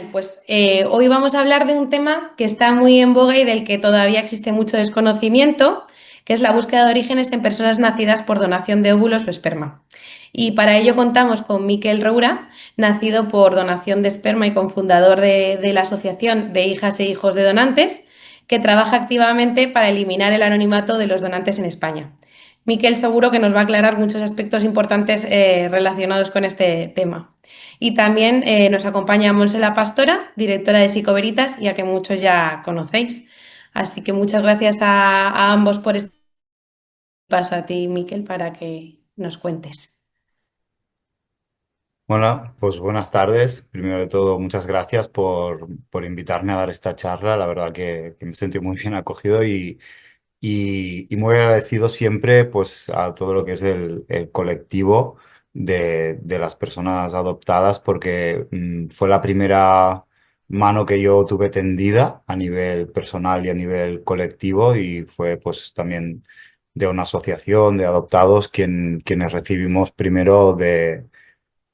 Genial, pues hoy vamos a hablar de un tema que está muy en boga y del que todavía existe mucho desconocimiento, que es la búsqueda de orígenes en personas nacidas por donación de óvulos o esperma. Y para ello contamos con Miquel Roura, nacido por donación de esperma y cofundador de la Asociación de Hijas e Hijos de Donantes, que trabaja activamente para eliminar el anonimato de los donantes en España. Miquel seguro que nos va a aclarar muchos aspectos importantes relacionados con este tema. Y también nos acompaña Monse La Pastora, directora de Psicoveritas, y a que muchos ya conocéis. Así que muchas gracias a ambos por este paso, a ti, Miquel, para que nos cuentes. Bueno, pues buenas tardes. Primero de todo, muchas gracias por invitarme a dar esta charla. La verdad que me sentí muy bien acogido y muy agradecido siempre pues, a todo lo que es el colectivo de las personas adoptadas porque fue la primera mano que yo tuve tendida a nivel personal y a nivel colectivo y fue pues también de una asociación de adoptados quienes recibimos primero de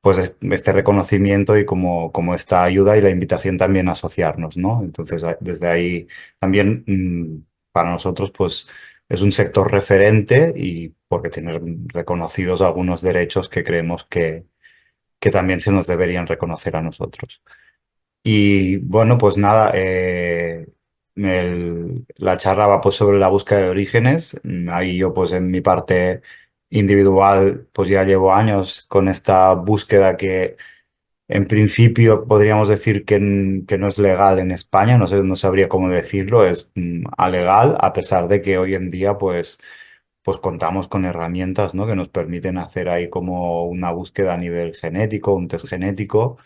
pues este reconocimiento y como esta ayuda y la invitación también a asociarnos, ¿no? Entonces, desde ahí también para nosotros, pues es un sector referente y porque tener reconocidos algunos derechos que creemos que también se nos deberían reconocer a nosotros. Y bueno, pues nada, la charla va pues sobre la búsqueda de orígenes. Ahí yo pues en mi parte individual pues ya llevo años con esta búsqueda que en principio podríamos decir que no es legal en España, no sé, no sabría cómo decirlo, es alegal a pesar de que hoy en día pues contamos con herramientas, ¿no? Que nos permiten hacer ahí como una búsqueda a nivel genético, un test genético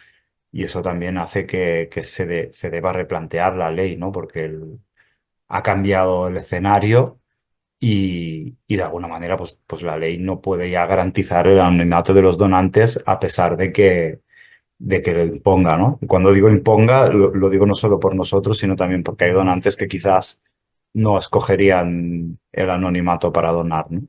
y eso también hace que se deba replantear la ley, ¿no? Porque ha cambiado el escenario y de alguna manera, pues la ley no puede ya garantizar el anonimato de los donantes a pesar de que lo imponga, ¿no? Y cuando digo imponga, lo digo no solo por nosotros, sino también porque hay donantes que quizás no escogerían el anonimato para donar, ¿no?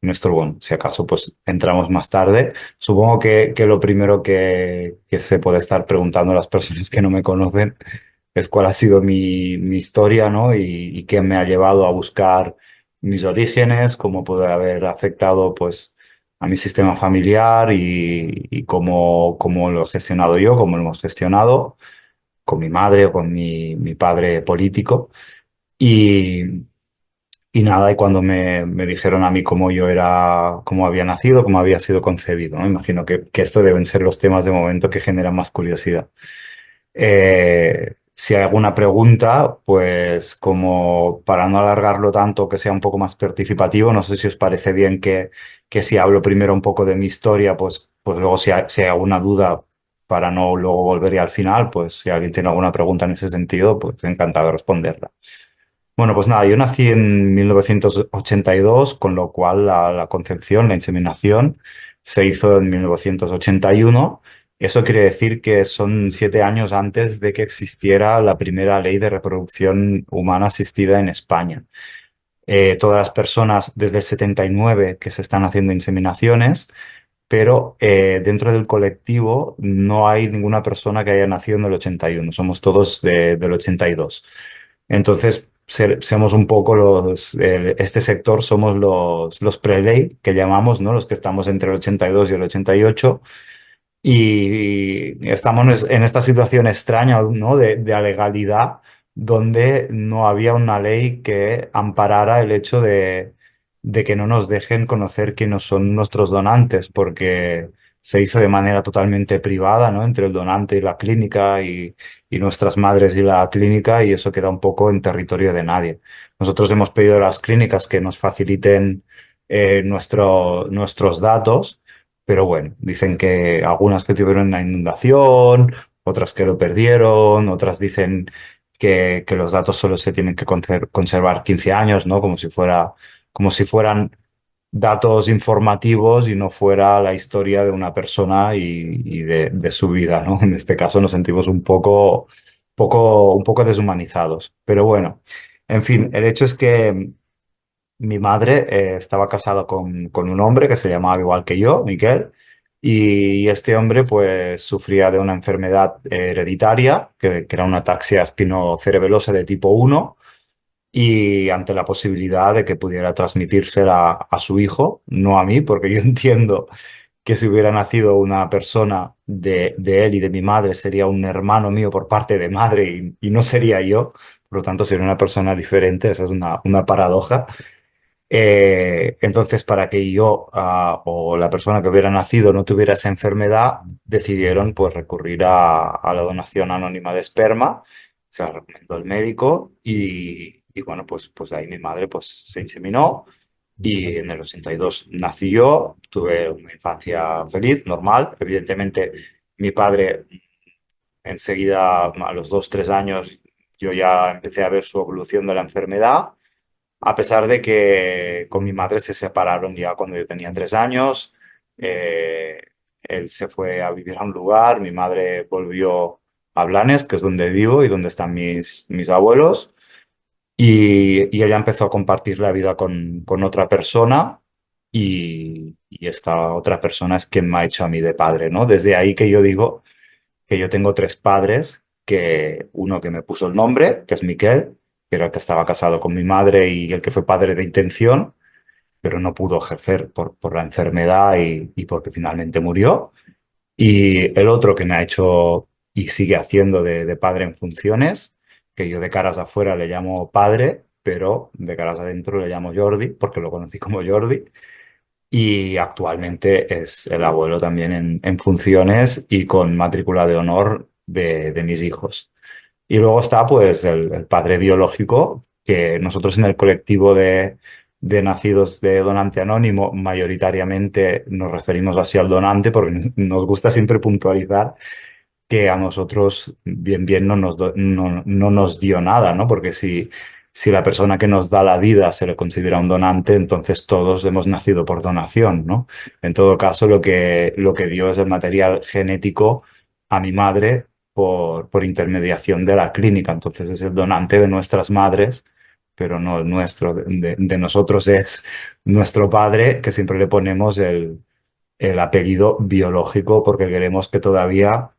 En esto, bueno, si acaso, pues entramos más tarde. Supongo que lo primero que se puede estar preguntando las personas que no me conocen es cuál ha sido mi historia, ¿no? Y qué me ha llevado a buscar mis orígenes, cómo puede haber afectado, pues, a mi sistema familiar y cómo lo he gestionado yo, cómo lo hemos gestionado con mi madre o con mi padre político. Y, y nada, y cuando me dijeron a mí cómo yo era, cómo había nacido, cómo había sido concebido, ¿no? Imagino que esto deben ser los temas de momento que generan más curiosidad. Si hay alguna pregunta, pues como para no alargarlo tanto, que sea un poco más participativo, no sé si os parece bien que si hablo primero un poco de mi historia, pues luego si hay alguna duda, para no luego volver y al final, pues si alguien tiene alguna pregunta en ese sentido, pues encantado de responderla. Bueno, pues nada, yo nací en 1982, con lo cual la concepción, la inseminación, se hizo en 1981. Eso quiere decir que son 7 años antes de que existiera la primera ley de reproducción humana asistida en España. Todas las personas desde el 79 que se están haciendo inseminaciones, pero dentro del colectivo no hay ninguna persona que haya nacido en el 81. Somos todos del 82. Entonces, somos un poco este sector somos los pre-ley, que llamamos, ¿no? Los que estamos entre el 82 y el 88. Y estamos en esta situación extraña, ¿no? De alegalidad, donde no había una ley que amparara el hecho de que no nos dejen conocer quiénes son nuestros donantes, porque se hizo de manera totalmente privada, ¿no? Entre el donante y la clínica y nuestras madres y la clínica, y eso queda un poco en territorio de nadie. Nosotros hemos pedido a las clínicas que nos faciliten nuestros datos, pero bueno, dicen que algunas que tuvieron una inundación, otras que lo perdieron, otras dicen que los datos solo se tienen que conservar 15 años, ¿no? Como si fueran datos informativos y no fuera la historia de una persona y de su vida, ¿no? En este caso nos sentimos un poco deshumanizados. Pero bueno, en fin, el hecho es que mi madre estaba casada con un hombre que se llamaba igual que yo, Miquel, Y este hombre pues sufría de una enfermedad hereditaria, que era una ataxia espinocerebelosa de tipo 1, y ante la posibilidad de que pudiera transmitírsela a su hijo, no a mí, porque yo entiendo que si hubiera nacido una persona de él y de mi madre, sería un hermano mío por parte de madre y no sería yo. Por lo tanto, sería una persona diferente. Esa es una paradoja. Entonces, para que yo o la persona que hubiera nacido no tuviera esa enfermedad, decidieron pues recurrir a la donación anónima de esperma. Se la recomendó el médico y bueno, pues ahí mi madre pues se inseminó y en el 82 nací yo, tuve una infancia feliz, normal. Evidentemente, mi padre enseguida, a los 2, 3 años, yo ya empecé a ver su evolución de la enfermedad, a pesar de que con mi madre se separaron ya cuando yo tenía 3 años. Eh, Él se fue a vivir a un lugar, mi madre volvió a Blanes, que es donde vivo y donde están mis abuelos. Y ella empezó a compartir la vida con otra persona y esta otra persona es quien me ha hecho a mí de padre, ¿no? Desde ahí que yo digo que yo tengo tres padres, que uno que me puso el nombre, que es Miquel, que era el que estaba casado con mi madre y el que fue padre de intención, pero no pudo ejercer por la enfermedad y porque finalmente murió. Y el otro que me ha hecho y sigue haciendo de padre en funciones, que yo de caras afuera le llamo padre, pero de caras adentro le llamo Jordi, porque lo conocí como Jordi. Y actualmente es el abuelo también en funciones y con matrícula de honor de mis hijos. Y luego está pues el padre biológico, que nosotros en el colectivo de nacidos de donante anónimo mayoritariamente nos referimos así al donante porque nos gusta siempre puntualizar que a nosotros bien no nos dio nada, ¿no? Porque si la persona que nos da la vida se le considera un donante, entonces todos hemos nacido por donación, ¿no? En todo caso, lo que dio es el material genético a mi madre por intermediación de la clínica. Entonces es el donante de nuestras madres, pero no el nuestro. De nosotros es nuestro padre, que siempre le ponemos el apellido biológico porque queremos que todavía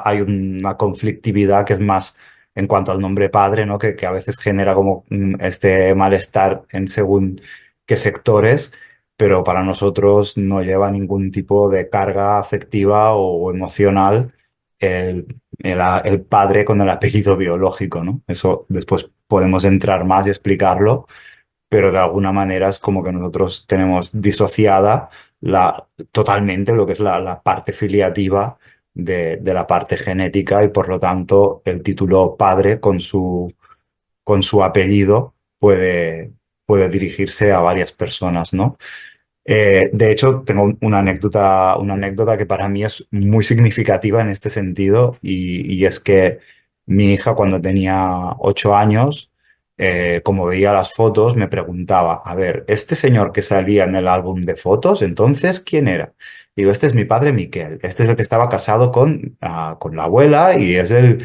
hay una conflictividad que es más en cuanto al nombre padre, ¿no? Que a veces genera como este malestar en según qué sectores, pero para nosotros no lleva ningún tipo de carga afectiva o emocional el padre con el apellido biológico, ¿no? Eso después podemos entrar más y explicarlo, pero de alguna manera es como que nosotros tenemos disociada totalmente lo que es la parte filiativa de la parte genética y por lo tanto el título padre con su apellido puede dirigirse a varias personas, ¿no? De hecho, tengo una anécdota que para mí es muy significativa en este sentido y es que mi hija cuando tenía 8 años, como veía las fotos, me preguntaba, a ver, este señor que salía en el álbum de fotos, entonces, ¿quién era? Digo, este es mi padre Miquel, este es el que estaba casado con la abuela y es el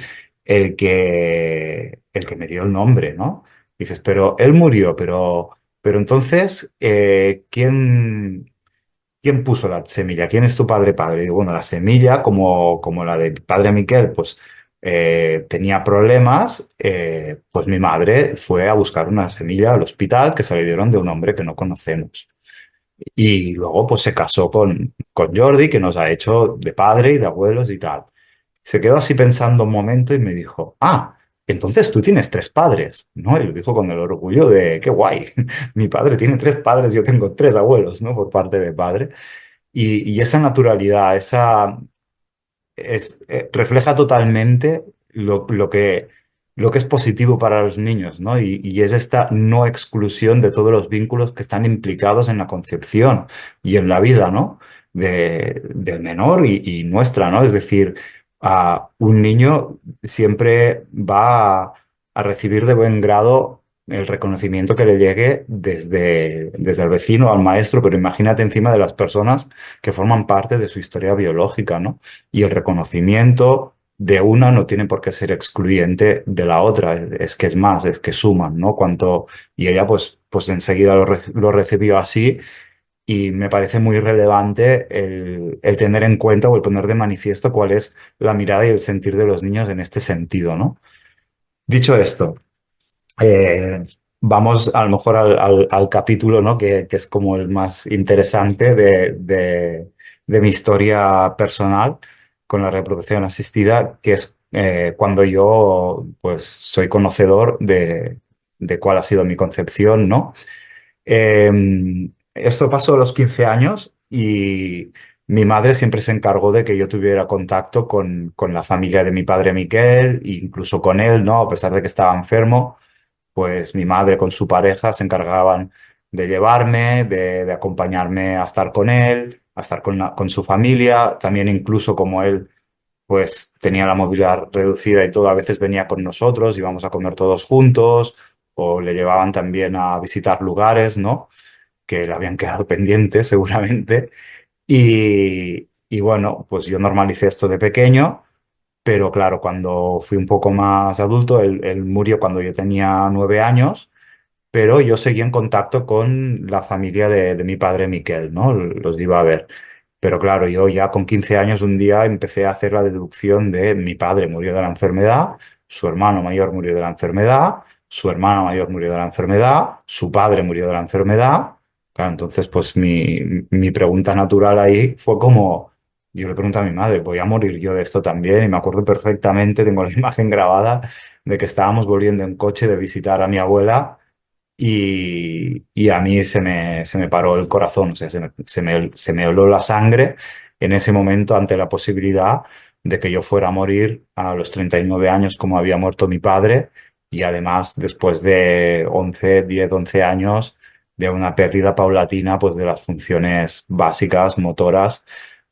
que me dio el nombre, ¿no? Dices, pero él murió, pero entonces, ¿quién puso la semilla? ¿Quién es tu padre padre? Y digo, bueno, la semilla, como la de padre Miquel, pues tenía problemas, pues mi madre fue a buscar una semilla al hospital que se le dieron de un hombre que no conocemos. Y luego pues se casó con Jordi, que nos ha hecho de padre y de abuelos y tal. Se quedó así pensando un momento y me dijo, entonces tú tienes tres padres, ¿no? Y lo dijo con el orgullo de, qué guay, mi padre tiene tres padres, yo tengo tres abuelos, ¿no? Por parte de padre. Y esa naturalidad, refleja totalmente lo que es positivo para los niños, ¿no? Y es esta no exclusión de todos los vínculos que están implicados en la concepción y en la vida, ¿no? Del menor y nuestra, ¿no? Es decir, un niño siempre va a recibir de buen grado el reconocimiento que le llegue desde el vecino al maestro, pero imagínate encima de las personas que forman parte de su historia biológica, ¿no? Y el reconocimiento de una no tiene por qué ser excluyente de la otra, es que es más, es que suman, ¿no? Y ella pues enseguida lo recibió así y me parece muy relevante el tener en cuenta o el poner de manifiesto cuál es la mirada y el sentir de los niños en este sentido, ¿no? Dicho esto, eh, vamos a lo mejor al capítulo, ¿no? Que es como el más interesante de mi historia personal con la reproducción asistida, que es cuando yo pues soy conocedor de cuál ha sido mi concepción, ¿no? Esto pasó a los 15 años y mi madre siempre se encargó de que yo tuviera contacto con la familia de mi padre Miquel, e incluso con él, ¿no? A pesar de que estaba enfermo, pues mi madre con su pareja se encargaban de llevarme, de acompañarme a estar con él, a estar con su familia, también incluso como él pues tenía la movilidad reducida y todo, a veces venía con nosotros, íbamos a comer todos juntos, o le llevaban también a visitar lugares, ¿no? Que le habían quedado pendientes seguramente. Y bueno, pues yo normalicé esto de pequeño, pero claro, cuando fui un poco más adulto, él murió cuando yo tenía 9 años, pero yo seguí en contacto con la familia de mi padre Miquel, ¿no? Los iba a ver. Pero claro, yo ya con 15 años un día empecé a hacer la deducción de mi padre murió de la enfermedad, su hermano mayor murió de la enfermedad, su hermana mayor murió de la enfermedad, su padre murió de la enfermedad. Claro, entonces pues mi pregunta natural ahí fue como, yo le pregunto a mi madre, ¿voy a morir yo de esto también? Y me acuerdo perfectamente, tengo la imagen grabada de que estábamos volviendo en coche de visitar a mi abuela y a mí se me paró el corazón, o sea, se me heló la sangre en ese momento ante la posibilidad de que yo fuera a morir a los 39 años como había muerto mi padre y además después de 11 años de una pérdida paulatina pues de las funciones básicas motoras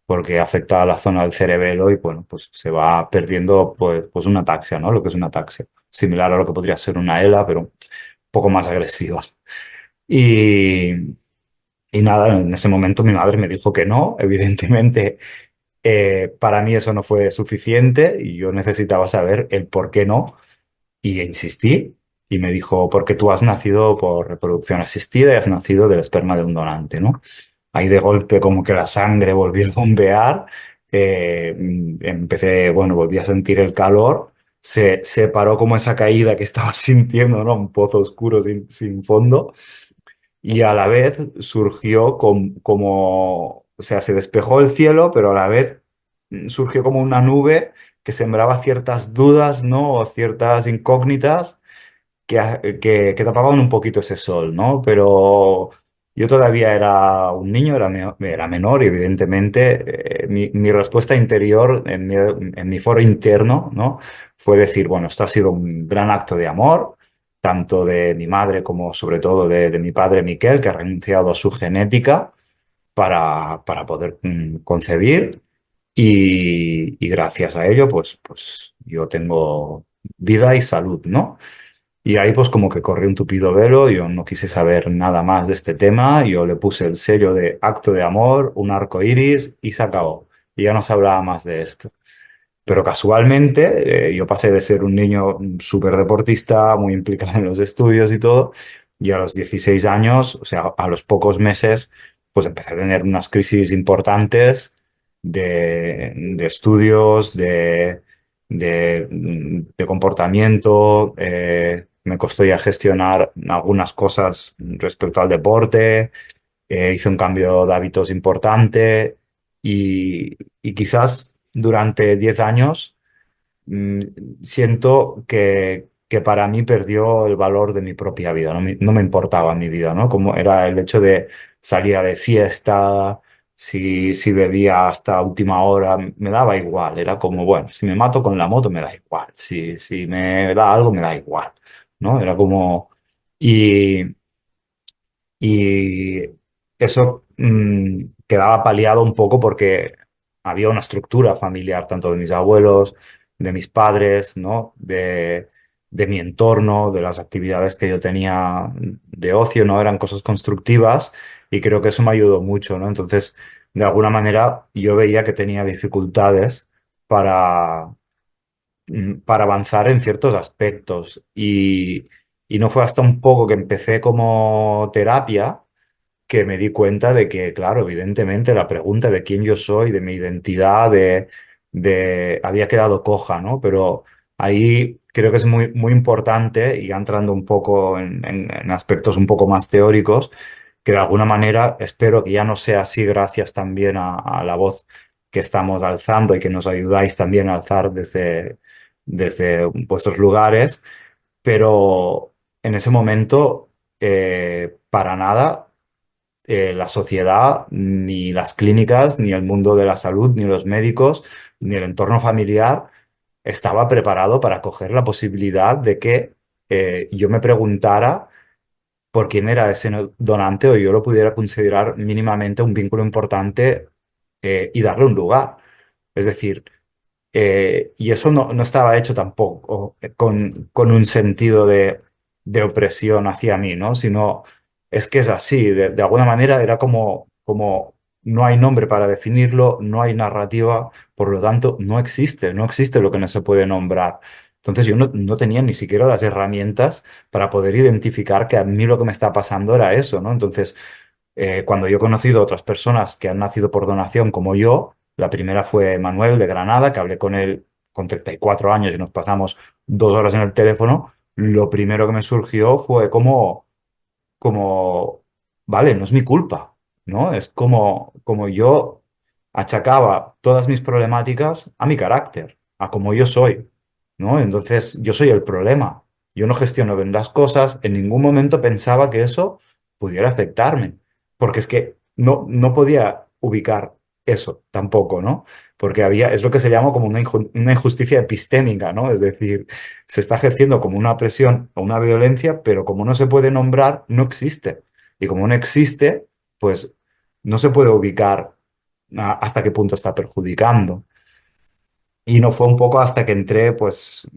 porque afecta a la zona del cerebelo y bueno, pues se va perdiendo pues una ataxia, ¿no? Lo que es una ataxia, similar a lo que podría ser una ELA, pero poco más agresiva. Y, y nada, en ese momento mi madre me dijo que no, evidentemente para mí eso no fue suficiente y yo necesitaba saber el por qué no y insistí y me dijo, porque tú has nacido por reproducción asistida y has nacido del esperma de un donante, ¿no? Ahí de golpe como que la sangre volvió a bombear, empecé, bueno, volví a sentir el calor, se paró como esa caída que estaba sintiendo, ¿no? Un pozo oscuro sin fondo y a la vez surgió o sea, se despejó el cielo, pero a la vez surgió como una nube que sembraba ciertas dudas, ¿no? O ciertas incógnitas que tapaban un poquito ese sol, ¿no? Pero yo todavía era un niño, era menor y evidentemente mi respuesta interior en mi foro interno, ¿no? Fue decir, bueno, esto ha sido un gran acto de amor, tanto de mi madre como sobre todo de mi padre Miquel, que ha renunciado a su genética para poder concebir y gracias a ello, pues yo tengo vida y salud, ¿no? Y ahí pues como que corrió un tupido velo, yo no quise saber nada más de este tema, yo le puse el sello de acto de amor, un arco iris y se acabó. Y ya no se hablaba más de esto. Pero casualmente yo pasé de ser un niño súper deportista, muy implicado en los estudios y todo, y a los 16 años, o sea, a los pocos meses, pues empecé a tener unas crisis importantes de estudios, de comportamiento, me costó ya gestionar algunas cosas respecto al deporte, hice un cambio de hábitos importante y quizás durante 10 años mm, siento que para mí perdió el valor de mi propia vida, no me importaba mi vida, ¿no? Como era el hecho de salir de fiesta, si bebía hasta última hora, me daba igual, era como, bueno, si me mato con la moto me da igual, si me da algo me da igual, ¿no? Era como... Y, y eso quedaba paliado un poco porque había una estructura familiar, tanto de mis abuelos, de mis padres, ¿no? De mi entorno, de las actividades que yo tenía de ocio, ¿no? Eran cosas constructivas y creo que eso me ayudó mucho, ¿no? Entonces, de alguna manera, yo veía que tenía dificultades para, para avanzar en ciertos aspectos y no fue hasta un poco que empecé como terapia que me di cuenta de que, claro, evidentemente la pregunta de quién yo soy, de mi identidad, había quedado coja, ¿no? Pero ahí creo que es muy, muy importante, y ya entrando un poco en aspectos un poco más teóricos, que de alguna manera espero que ya no sea así gracias también a la voz que estamos alzando y que nos ayudáis también a alzar desde vuestros lugares, pero en ese momento, para nada, la sociedad, ni las clínicas, ni el mundo de la salud, ni los médicos, ni el entorno familiar estaba preparado para acoger la posibilidad de que yo me preguntara por quién era ese donante o yo lo pudiera considerar mínimamente un vínculo importante, y darle un lugar. Es decir, y eso no estaba hecho tampoco con un sentido de opresión hacia mí, ¿no? Sino es que es así, de alguna manera era como no hay nombre para definirlo, no hay narrativa, por lo tanto no existe lo que no se puede nombrar. Entonces yo no tenía ni siquiera las herramientas para poder identificar que a mí lo que me está pasando era eso, ¿no? Entonces, cuando yo he conocido a otras personas que han nacido por donación como yo, la primera fue Manuel de Granada, que hablé con él con 34 años y nos pasamos 2 horas en el teléfono. Lo primero que me surgió fue como, vale, no es mi culpa, ¿no? Es como yo achacaba todas mis problemáticas a mi carácter, a como yo soy, ¿no? Entonces, yo soy el problema. Yo no gestiono bien las cosas, en ningún momento pensaba que eso pudiera afectarme, porque es que no podía ubicar eso tampoco, ¿no? Porque es lo que se llama como una injusticia epistémica, ¿no? Es decir, se está ejerciendo como una presión o una violencia, pero como no se puede nombrar, no existe. Y como no existe, pues no se puede ubicar hasta qué punto está perjudicando. Y no fue un poco hasta que entré, pues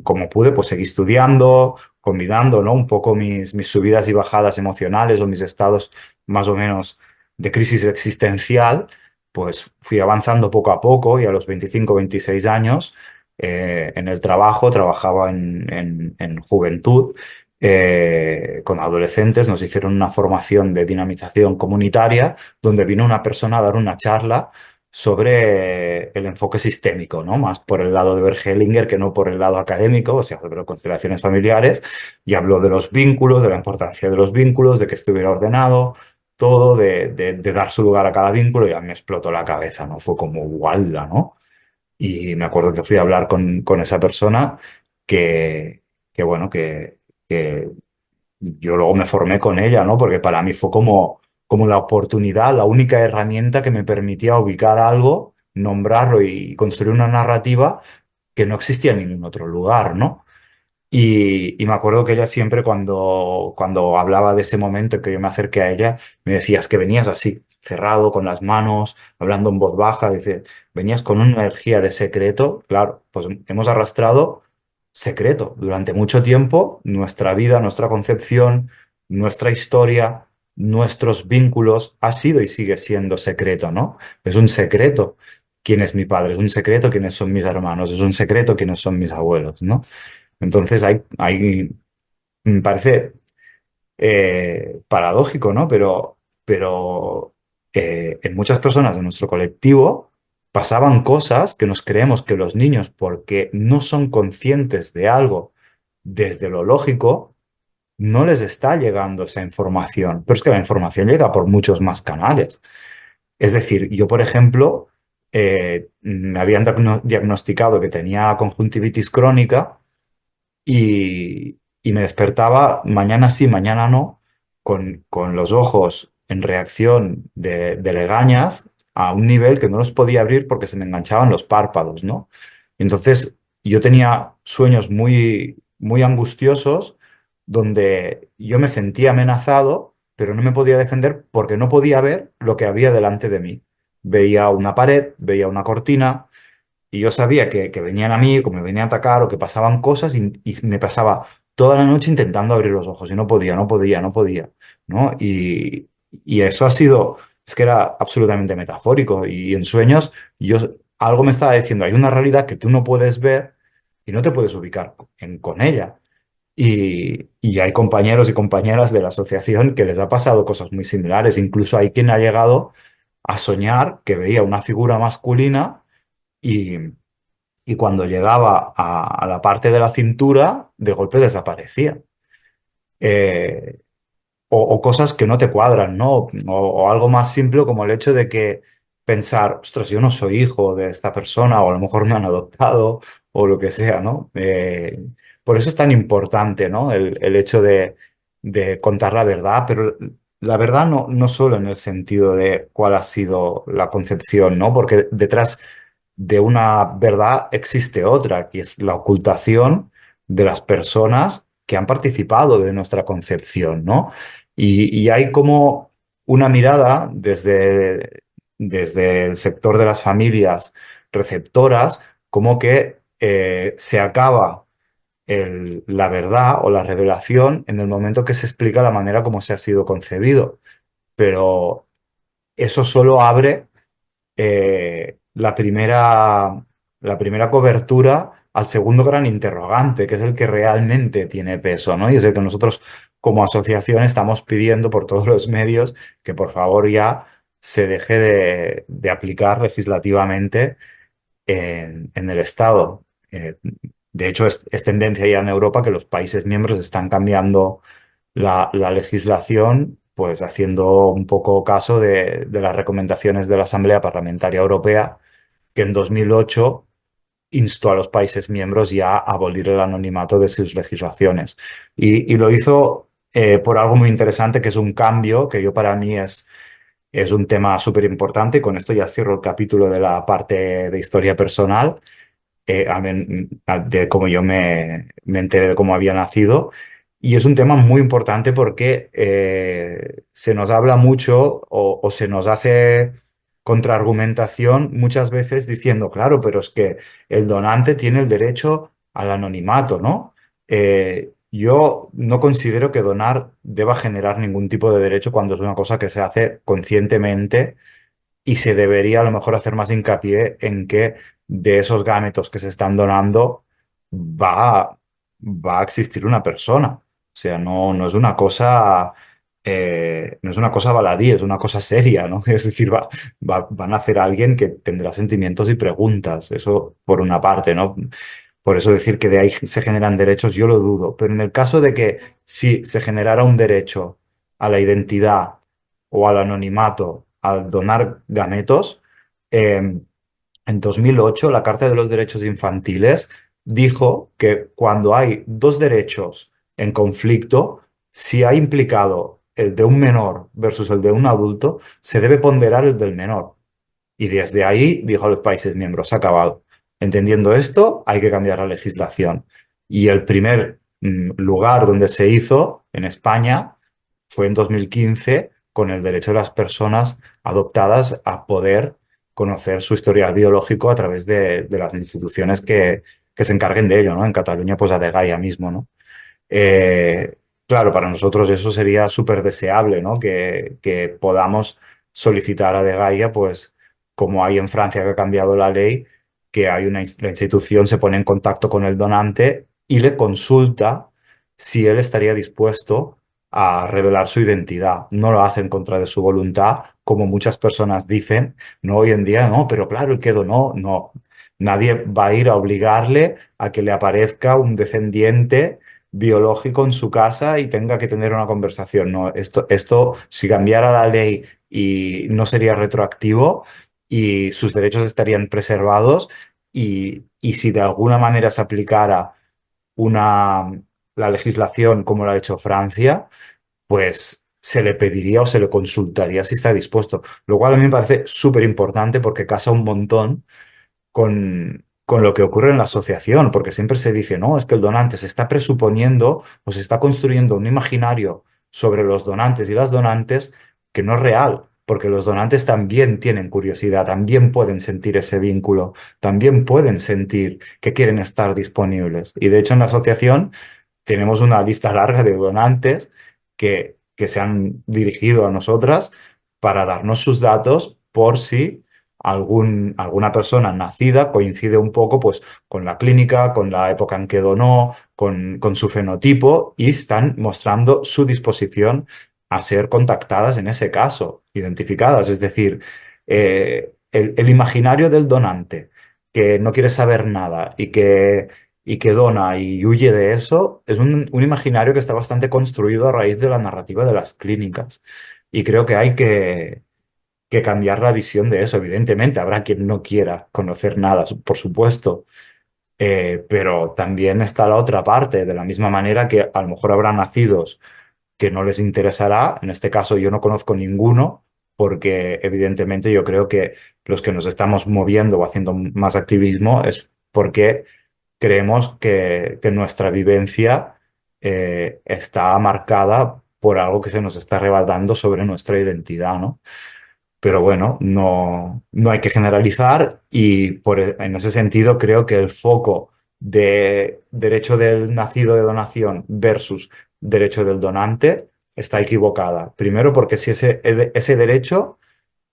como pude, pues seguí estudiando, combinando, ¿no? Un poco mis subidas y bajadas emocionales o mis estados más o menos de crisis existencial, pues fui avanzando poco a poco y a los 25 26 años, en el trabajo, trabajaba en juventud, con adolescentes, nos hicieron una formación de dinamización comunitaria donde vino una persona a dar una charla sobre el enfoque sistémico, ¿no? Más por el lado de Bergelinger que no por el lado académico, o sea, sobre constelaciones familiares, y habló de los vínculos, de la importancia de los vínculos, de que estuviera ordenado, todo, de dar su lugar a cada vínculo, y a mí me explotó la cabeza, ¿no? Fue como, ¡guala!, ¿no? Y me acuerdo que fui a hablar con esa persona que, que bueno, que yo luego me formé con ella, ¿no? Porque para mí fue como la oportunidad, la única herramienta que me permitía ubicar algo, nombrarlo y construir una narrativa que no existía en ningún otro lugar, ¿no? Y me acuerdo que ella siempre cuando hablaba de ese momento en que yo me acerqué a ella, me decía, es que venías así, cerrado, con las manos, hablando en voz baja, dice, venías con una energía de secreto. Claro, pues hemos arrastrado secreto durante mucho tiempo, nuestra vida, nuestra concepción, nuestra historia, nuestros vínculos, ha sido y sigue siendo secreto, ¿no? Es un secreto quién es mi padre, es un secreto quiénes son mis hermanos, es un secreto quiénes son mis abuelos, ¿no? Entonces me parece paradójico, ¿no? Pero en muchas personas de nuestro colectivo pasaban cosas que nos creemos que los niños, porque no son conscientes de algo desde lo lógico, no les está llegando esa información. Pero es que la información llega por muchos más canales. Es decir, yo, por ejemplo, me habían diagnosticado que tenía conjuntivitis crónica y me despertaba mañana sí, mañana no, con los ojos en reacción de legañas a un nivel que no los podía abrir porque se me enganchaban los párpados, ¿no? Entonces yo tenía sueños muy, muy angustiosos donde yo me sentía amenazado, pero no me podía defender porque no podía ver lo que había delante de mí. Veía una pared, veía una cortina, y yo sabía que venían a mí, que me venían a atacar o que pasaban cosas, y me pasaba toda la noche intentando abrir los ojos y no podía, no podía, no podía, ¿no? Y eso es que era absolutamente metafórico. Y en sueños algo me estaba diciendo, hay una realidad que tú no puedes ver y no te puedes ubicar con ella. Y hay compañeros y compañeras de la asociación que les ha pasado cosas muy similares. Incluso hay quien ha llegado a soñar que veía una figura masculina y, y cuando llegaba a la parte de la cintura, de golpe desaparecía. Eh, o cosas que no te cuadran, ¿no? O algo más simple como el hecho de que pensar, ostras, yo no soy hijo de esta persona, o a lo mejor me han adoptado, o lo que sea, ¿no? Por eso es tan importante, ¿no? El hecho de contar la verdad, pero la verdad no solo en el sentido de cuál ha sido la concepción, ¿no? Porque detrás de una verdad existe otra, que es la ocultación de las personas que han participado de nuestra concepción, ¿no? Y hay como una mirada desde el sector de las familias receptoras, como que se acaba la verdad o la revelación en el momento que se explica la manera como se ha sido concebido. Pero eso solo abre la primera cobertura al segundo gran interrogante, que es el que realmente tiene peso, ¿no? Y es el que nosotros como asociación estamos pidiendo por todos los medios que por favor ya se deje de aplicar legislativamente en el Estado. De hecho, es tendencia ya en Europa que los países miembros están cambiando la legislación, pues haciendo un poco caso de las recomendaciones de la Asamblea Parlamentaria Europea, que en 2008 instó a los países miembros ya a abolir el anonimato de sus legislaciones. Y lo hizo por algo muy interesante, que es un cambio que yo para mí es un tema súper importante. Con esto ya cierro el capítulo de la parte de historia personal, de cómo yo me enteré de cómo había nacido. Y es un tema muy importante porque se nos habla mucho o se nos hace contraargumentación muchas veces diciendo, claro, pero es que el donante tiene el derecho al anonimato, ¿no? Yo no considero que donar deba generar ningún tipo de derecho cuando es una cosa que se hace conscientemente y se debería a lo mejor hacer más hincapié en que de esos gametos que se están donando va, va a existir una persona. O sea, no es una cosa, no es una cosa baladí, es una cosa seria, ¿no? Es decir, va a nacer alguien que tendrá sentimientos y preguntas. Eso por una parte, ¿no? Por eso decir que de ahí se generan derechos, yo lo dudo. Pero en el caso de que sí se generara un derecho a la identidad o al anonimato al donar gametos, en 2008 la Carta de los Derechos Infantiles dijo que cuando hay dos derechos en conflicto, si ha implicado el de un menor versus el de un adulto, se debe ponderar el del menor. Y desde ahí dijo a los países miembros, se ha acabado. Entendiendo esto, hay que cambiar la legislación. Y el primer lugar donde se hizo, en España, fue en 2015, con el derecho de las personas adoptadas a poder conocer su historial biológico a través de las instituciones que se encarguen de ello, ¿no? En Cataluña, pues a Dgaia mismo, ¿no? Eh, claro, para nosotros eso sería súper deseable, ¿no? Que podamos solicitar a Dgaia, pues como hay en Francia que ha cambiado la ley, que hay la institución se pone en contacto con el donante y le consulta si él estaría dispuesto a revelar su identidad. No lo hace en contra de su voluntad, como muchas personas dicen, no hoy en día, no, pero claro, el que donó, no. Nadie va a ir a obligarle a que le aparezca un descendiente biológico en su casa y tenga que tener una conversación. No, esto, si cambiara la ley y no sería retroactivo y sus derechos estarían preservados y si de alguna manera se aplicara una, la legislación como lo ha hecho Francia, pues se le pediría o se le consultaría si está dispuesto. Lo cual a mí me parece súper importante porque casa un montón con lo que ocurre en la asociación, porque siempre se dice, no, es que el donante se está presuponiendo o se está construyendo un imaginario sobre los donantes y las donantes que no es real, porque los donantes también tienen curiosidad, también pueden sentir ese vínculo, también pueden sentir que quieren estar disponibles. Y de hecho en la asociación tenemos una lista larga de donantes que se han dirigido a nosotras para darnos sus datos por si alguna persona nacida coincide un poco pues, con la clínica, con la época en que donó, con su fenotipo y están mostrando su disposición a ser contactadas en ese caso, identificadas. Es decir, el imaginario del donante que no quiere saber nada y que dona y huye de eso, es un imaginario que está bastante construido a raíz de la narrativa de las clínicas. Y creo que hay que cambiar la visión de eso. Evidentemente, habrá quien no quiera conocer nada, por supuesto, pero también está la otra parte, de la misma manera que a lo mejor habrá nacidos que no les interesará. En este caso, yo no conozco ninguno, porque evidentemente yo creo que los que nos estamos moviendo o haciendo más activismo es porque creemos que nuestra vivencia está marcada por algo que se nos está arrebatando sobre nuestra identidad, ¿no? Pero bueno, no hay que generalizar y en ese sentido creo que el foco de derecho del nacido de donación versus derecho del donante está equivocada. Primero porque si ese derecho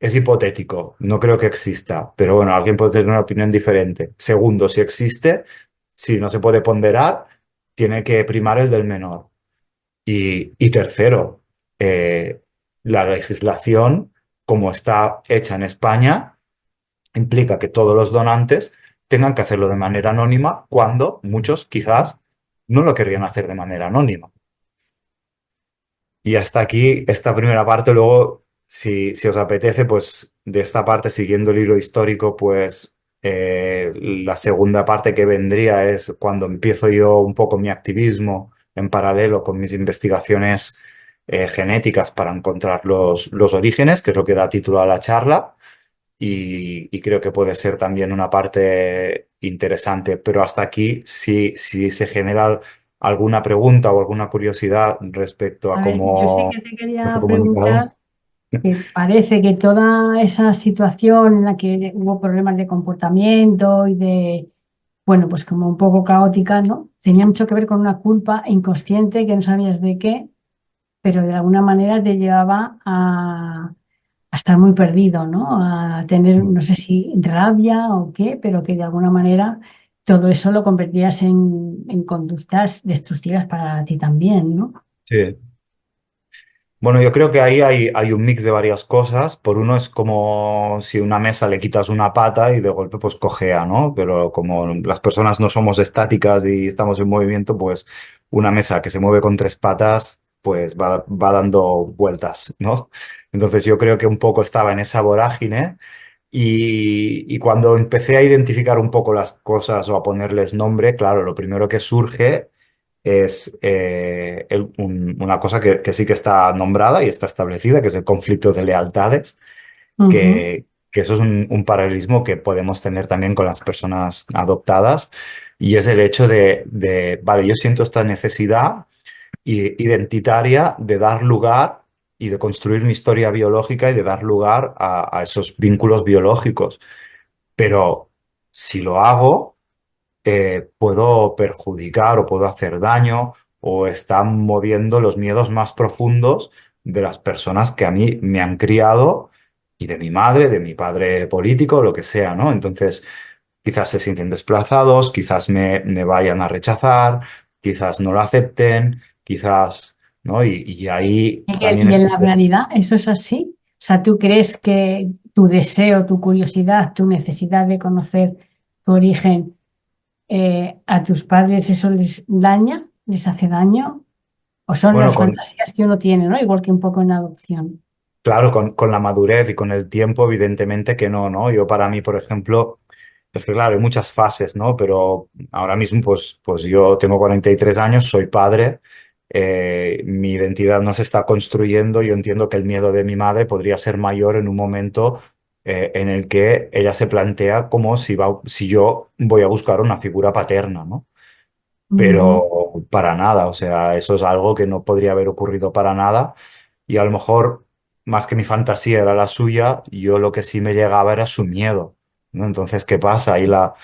es hipotético, no creo que exista, pero bueno, alguien puede tener una opinión diferente. Segundo, si existe, si no se puede ponderar, tiene que primar el del menor. Y tercero, eh, la legislación, como está hecha en España, implica que todos los donantes tengan que hacerlo de manera anónima cuando muchos quizás no lo querrían hacer de manera anónima. Y hasta aquí esta primera parte. Luego, si os apetece, pues de esta parte, siguiendo el hilo histórico, pues la segunda parte que vendría es cuando empiezo yo un poco mi activismo en paralelo con mis investigaciones genéticas para encontrar los orígenes, que es lo que da título a la charla. Y creo que puede ser también una parte interesante, pero hasta aquí, si se genera alguna pregunta o alguna curiosidad respecto a A ver, yo sí cómo que te nos he quería comunicado. preguntar, que parece que toda esa situación en la que hubo problemas de comportamiento y de, bueno, pues como un poco caótica, ¿no? Tenía mucho que ver con una culpa inconsciente que no sabías de qué, pero de alguna manera te llevaba a estar muy perdido, ¿no? A tener, no sé si rabia o qué, pero que de alguna manera todo eso lo convertías en conductas destructivas para ti también, ¿no? Sí. Bueno, yo creo que ahí hay un mix de varias cosas. Por uno es como si una mesa le quitas una pata y de golpe pues cojea, ¿no? Pero como las personas no somos estáticas y estamos en movimiento, pues una mesa que se mueve con tres patas pues va dando vueltas, ¿no? Entonces yo creo que un poco estaba en esa vorágine y cuando empecé a identificar un poco las cosas o a ponerles nombre, claro, lo primero que surge es una cosa que sí que está nombrada y está establecida, que es el conflicto de lealtades, Ujú. que eso es un paralelismo que podemos tener también con las personas adoptadas, y es el hecho vale, yo siento esta necesidad identitaria de dar lugar y de construir mi historia biológica y de dar lugar a esos vínculos biológicos, pero si lo hago puedo perjudicar o puedo hacer daño o están moviendo los miedos más profundos de las personas que a mí me han criado y de mi madre, de mi padre político, lo que sea, ¿no? Entonces, quizás se sienten desplazados, quizás me vayan a rechazar, quizás no lo acepten, quizás, ¿no? Y ahí también Y es... en la realidad eso es así. O sea, ¿tú crees que tu deseo, tu curiosidad, tu necesidad de conocer tu origen a tus padres eso les daña, les hace daño? ¿O son Bueno, las fantasías que uno tiene, ¿no? Igual que un poco en adopción. claro, con la madurez y con el tiempo, evidentemente que no, ¿no? Yo para mí, por ejemplo, es que claro, hay muchas fases, ¿no? Pero ahora mismo, pues yo tengo 43 años, soy padre, mi identidad no se está construyendo, yo entiendo que el miedo de mi madre podría ser mayor en un momento en el que ella se plantea como si yo voy a buscar una figura paterna, ¿no? Ujú. Pero para nada, o sea, eso es algo que no podría haber ocurrido para nada y a lo mejor más que mi fantasía era la suya, yo lo que sí me llegaba era su miedo, ¿no? Entonces, ¿qué pasa? Ahí la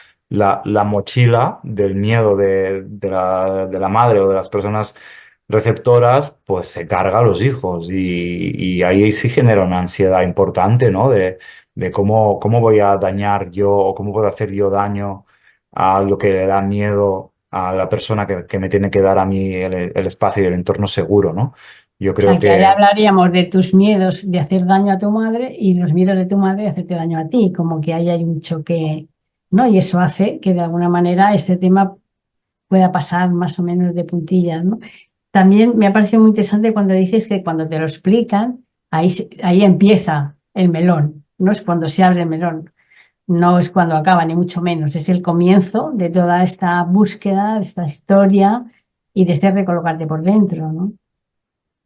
mochila del miedo de la madre o de las personas receptoras, pues se carga a los hijos y ahí sí genera una ansiedad importante, ¿no? de cómo voy a dañar yo o cómo puedo hacer yo daño a lo que le da miedo a la persona que me tiene que dar a mí el espacio y el entorno seguro, ¿no? Yo O creo sea, que ahí que hablaríamos de tus miedos de hacer daño a tu madre y los miedos de tu madre de hacerte daño a ti, como que ahí hay un choque, ¿no? Y eso hace que de alguna manera este tema pueda pasar más o menos de puntillas, ¿no? También me ha parecido muy interesante cuando dices que cuando te lo explican, ahí empieza el melón, no es cuando se abre el melón, no es cuando acaba, ni mucho menos, es el comienzo de toda esta búsqueda, de esta historia y de este recolocarte por dentro, ¿no?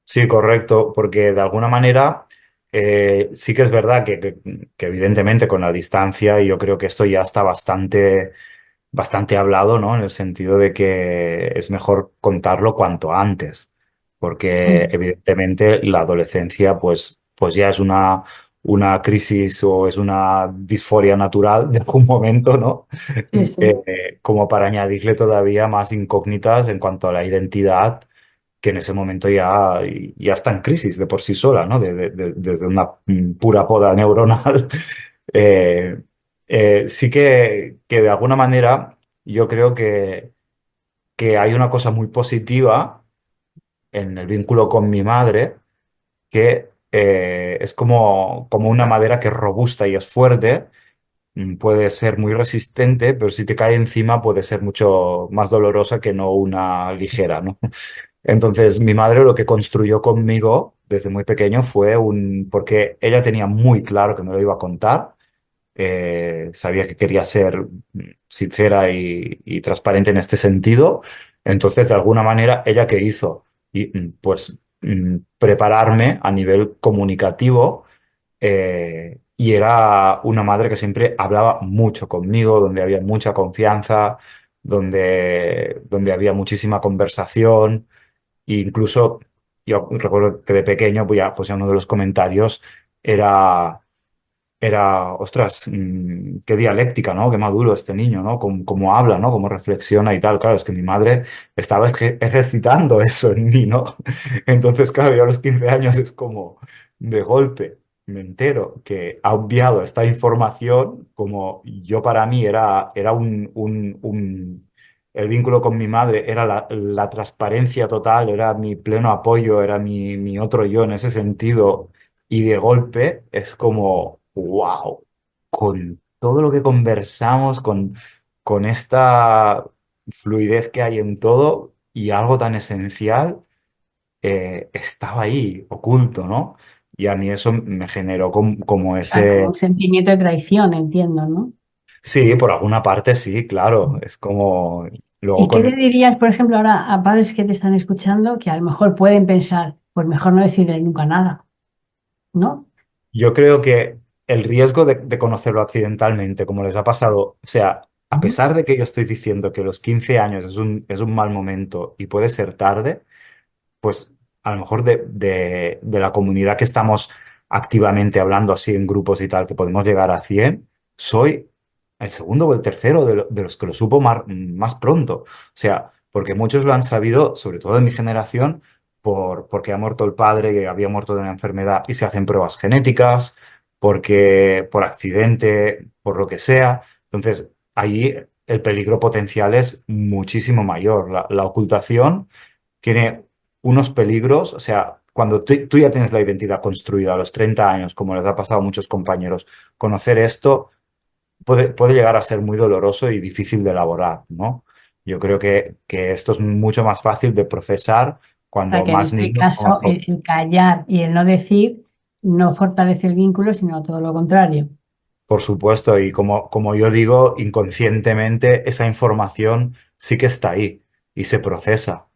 sí, correcto, porque de alguna manera sí que es verdad que evidentemente con la distancia, y yo creo que esto ya está bastante hablado, ¿no? En el sentido de que es mejor contarlo cuanto antes, porque Mm. evidentemente la adolescencia pues ya es una crisis o es una disforia natural de algún momento, ¿no? Sí, sí. Como para añadirle todavía más incógnitas en cuanto a la identidad que en ese momento ya está en crisis de por sí sola, ¿no? Desde una pura poda neuronal. Eh, sí que de alguna manera yo creo que hay una cosa muy positiva en el vínculo con mi madre, que es como una madera que es robusta y es fuerte. Puede ser muy resistente, pero si te cae encima puede ser mucho más dolorosa que no una ligera, ¿no? Entonces, mi madre lo que construyó conmigo desde muy pequeño fue porque ella tenía muy claro que me lo iba a contar, sabía que quería ser sincera y transparente en este sentido, entonces, de alguna manera, ¿ella qué hizo? Y pues prepararme a nivel comunicativo, y era una madre que siempre hablaba mucho conmigo, donde había mucha confianza, donde había muchísima conversación. E incluso yo recuerdo que de pequeño, pues ya uno de los comentarios era, ostras, qué dialéctica, ¿no? Qué maduro este niño, ¿no? Cómo habla, ¿no? Cómo reflexiona y tal. Claro, es que mi madre estaba ejercitando eso en mí, ¿no? Entonces, claro, yo a los 15 años es como, de golpe, me entero que ha obviado esta información, como yo para mí era el vínculo con mi madre era la transparencia total, era mi pleno apoyo, era mi otro yo en ese sentido. Y de golpe es como, wow, con todo lo que conversamos, con esta fluidez que hay en todo y algo tan esencial, estaba ahí, oculto, ¿no? Y a mí eso me generó como Ah, como ese... un sentimiento de traición, entiendo, ¿no? Sí, por alguna parte sí, claro. Es como... Luego ¿Y qué le con... dirías, por ejemplo, ahora a padres que te están escuchando que a lo mejor pueden pensar, pues mejor no decirle nunca nada, ¿no? Yo creo que el riesgo de conocerlo accidentalmente, como les ha pasado, o sea, a Ujú. pesar de que yo estoy diciendo que los 15 años es un mal momento y puede ser tarde, pues a lo mejor de la comunidad que estamos activamente hablando así en grupos y tal, que podemos llegar a 100, soy el segundo o el tercero de los que lo supo más pronto. O sea, porque muchos lo han sabido, sobre todo de mi generación, porque ha muerto el padre, que había muerto de una enfermedad y se hacen pruebas genéticas, porque por accidente, por lo que sea. Entonces, allí el peligro potencial es muchísimo mayor. La ocultación tiene unos peligros, o sea, cuando tú ya tienes la identidad construida a los 30 años, como les ha pasado a muchos compañeros, conocer esto puede llegar a ser muy doloroso y difícil de elaborar, ¿no? Yo creo que esto es mucho más fácil de procesar O sea, cuando que en más este niños o más caso jóvenes. el callar y el no decir no fortalece el vínculo, sino todo lo contrario. Por supuesto, y como yo digo, inconscientemente esa información sí que está ahí y se procesa.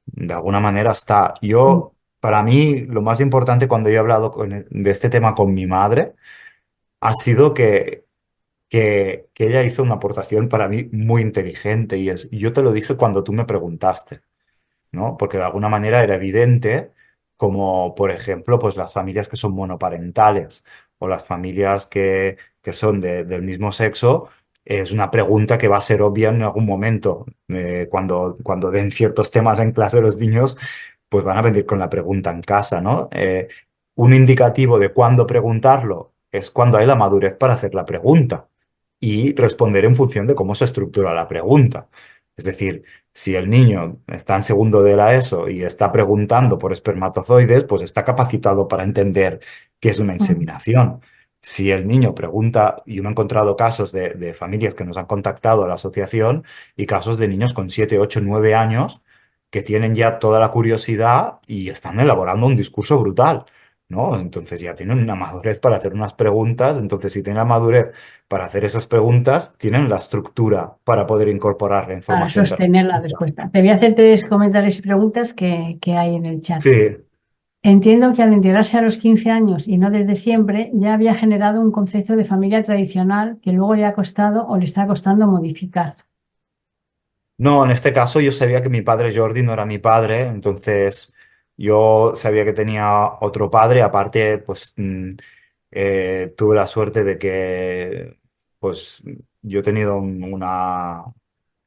De alguna manera está. Mm. Para mí, lo más importante cuando yo he hablado de este tema con mi madre ha sido que ella hizo una aportación para mí muy inteligente y es, yo te lo dije cuando tú me preguntaste, ¿no? Porque de alguna manera era evidente, como por ejemplo, pues las familias que son monoparentales o las familias que son del mismo sexo, es una pregunta que va a ser obvia en algún momento. Cuando den ciertos temas en clase los niños, pues van a venir con la pregunta en casa, ¿no? Un indicativo de cuándo preguntarlo es cuando hay la madurez para hacer la pregunta y responder en función de cómo se estructura la pregunta. Es decir, si el niño está en segundo de la ESO y está preguntando por espermatozoides, pues está capacitado para entender qué es una Mm. inseminación. Si el niño pregunta, y uno ha encontrado casos de familias que nos han contactado a la asociación y casos de niños con 7, 8, 9 años que tienen ya toda la curiosidad y están elaborando un discurso brutal, ¿no? Entonces ya tienen una madurez para hacer unas preguntas. Entonces, si tienen la madurez para hacer esas preguntas, tienen la estructura para poder incorporar la Para información de la sostener la pregunta. respuesta. Te voy a hacer tres comentarios y preguntas que hay en el chat. Sí, Entiendo que al integrarse a los 15 años y no desde siempre, ya había generado un concepto de familia tradicional que luego le ha costado o le está costando modificar. no, en este caso yo sabía que mi padre Jordi no era mi padre, entonces yo sabía que tenía otro padre, aparte pues tuve la suerte de que pues yo he tenido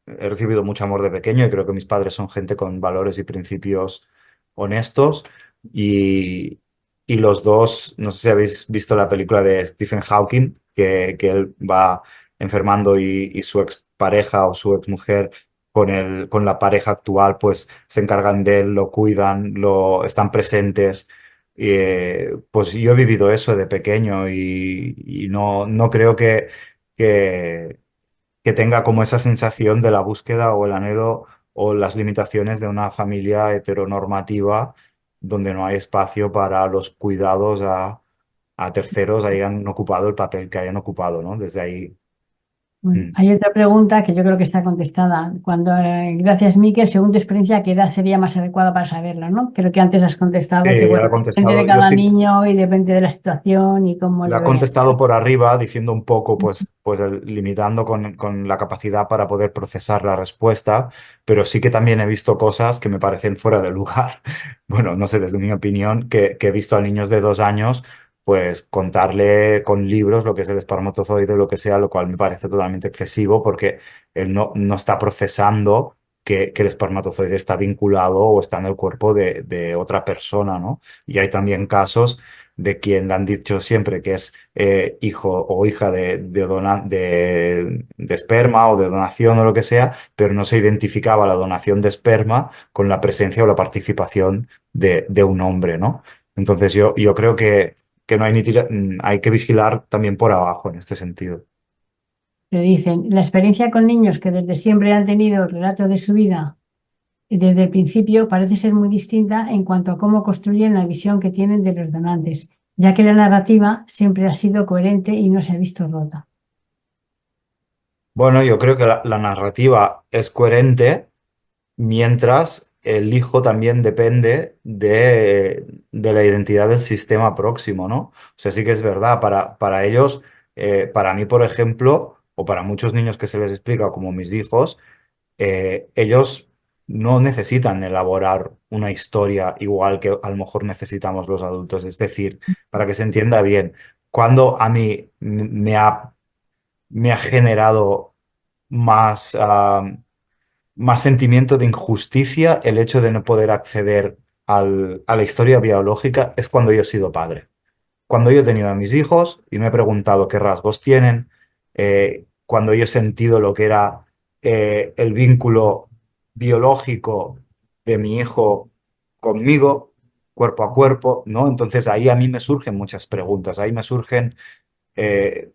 he recibido mucho amor de pequeño y creo que mis padres son gente con valores y principios honestos y, y los dos, no sé si habéis visto la película de Stephen Hawking, que él va enfermando y su expareja o su exmujer con la pareja actual pues se encargan de él, lo cuidan, están presentes. Pues yo he vivido eso de pequeño y no creo que, que tenga como esa sensación de la búsqueda o el anhelo o las limitaciones de una familia heteronormativa donde no hay espacio para los cuidados a terceros hayan ocupado el papel que hayan ocupado, ¿no? Desde ahí. Bueno, Mm. hay otra pregunta que yo creo que está contestada. Gracias, Miquel, según tu experiencia, ¿qué edad sería más adecuada para saberlo, ¿no? Creo que antes has contestado que, Sí, ya bueno, he depende de contestado. Yo cada sí. niño y depende de la situación y cómo La le ha vean. contestado por arriba, diciendo un poco, limitando con la capacidad para poder procesar la respuesta, pero sí que también he visto cosas que me parecen fuera de lugar. Bueno, no sé, desde mi opinión, que he visto a niños de 2 años, pues contarle con libros lo que es el espermatozoide, lo que sea, lo cual me parece totalmente excesivo porque él no está procesando que el espermatozoide está vinculado o está en el cuerpo de otra persona, ¿no? Y hay también casos de quien le han dicho siempre que es hijo o hija de esperma o de donación o lo que sea, pero no se identificaba la donación de esperma con la presencia o la participación de un hombre, ¿no? Entonces yo creo que no hay hay que vigilar también por abajo en este sentido. Te dicen, la experiencia con niños que desde siempre han tenido el relato de su vida y desde el principio parece ser muy distinta en cuanto a cómo construyen la visión que tienen de los donantes, ya que la narrativa siempre ha sido coherente y no se ha visto rota. Bueno, yo creo que la narrativa es coherente mientras el hijo también depende de la identidad del sistema próximo, ¿no? O sea, sí que es verdad, para ellos, para mí, por ejemplo, o para muchos niños que se les explica como mis hijos, ellos no necesitan elaborar una historia igual que a lo mejor necesitamos los adultos. Es decir, para que se entienda bien, cuando a mí me ha generado más... más sentimiento de injusticia el hecho de no poder acceder a la historia biológica es cuando yo he sido padre. Cuando yo he tenido a mis hijos y me he preguntado qué rasgos tienen, cuando yo he sentido lo que era el vínculo biológico de mi hijo conmigo, cuerpo a cuerpo, ¿no? Entonces ahí a mí me surgen muchas preguntas, ahí me surgen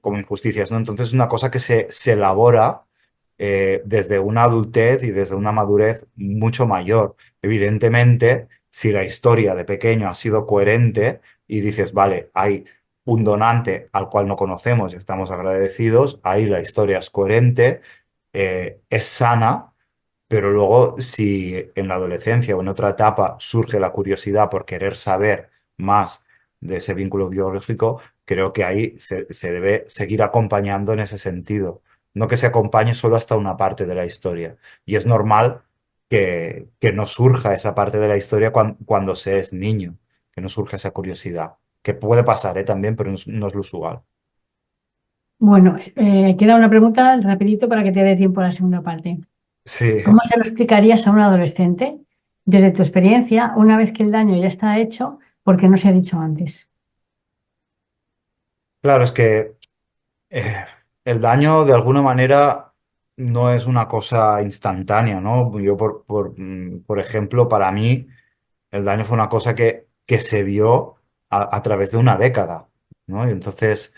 como injusticias, ¿no? Entonces es una cosa que se elabora desde una adultez y desde una madurez mucho mayor. Evidentemente, si la historia de pequeño ha sido coherente y dices, vale, hay un donante al cual no conocemos y estamos agradecidos, ahí la historia es coherente, es sana. Pero luego, si en la adolescencia o en otra etapa surge la curiosidad por querer saber más de ese vínculo biológico, creo que ahí se debe seguir acompañando en ese sentido. No que se acompañe solo hasta una parte de la historia. Y es normal que no surja esa parte de la historia cuando se es niño, que no surja esa curiosidad. Que puede pasar, también, pero no es lo usual. Bueno, queda una pregunta rapidito para que te dé tiempo a la segunda parte. Sí. ¿Cómo se lo explicarías a un adolescente desde tu experiencia, una vez que el daño ya está hecho, porque no se ha dicho antes? Claro, es que eh, el daño de alguna manera no es una cosa instantánea, ¿no? Yo, por ejemplo, para mí, el daño fue una cosa que se vio a través de una década, ¿no? Y entonces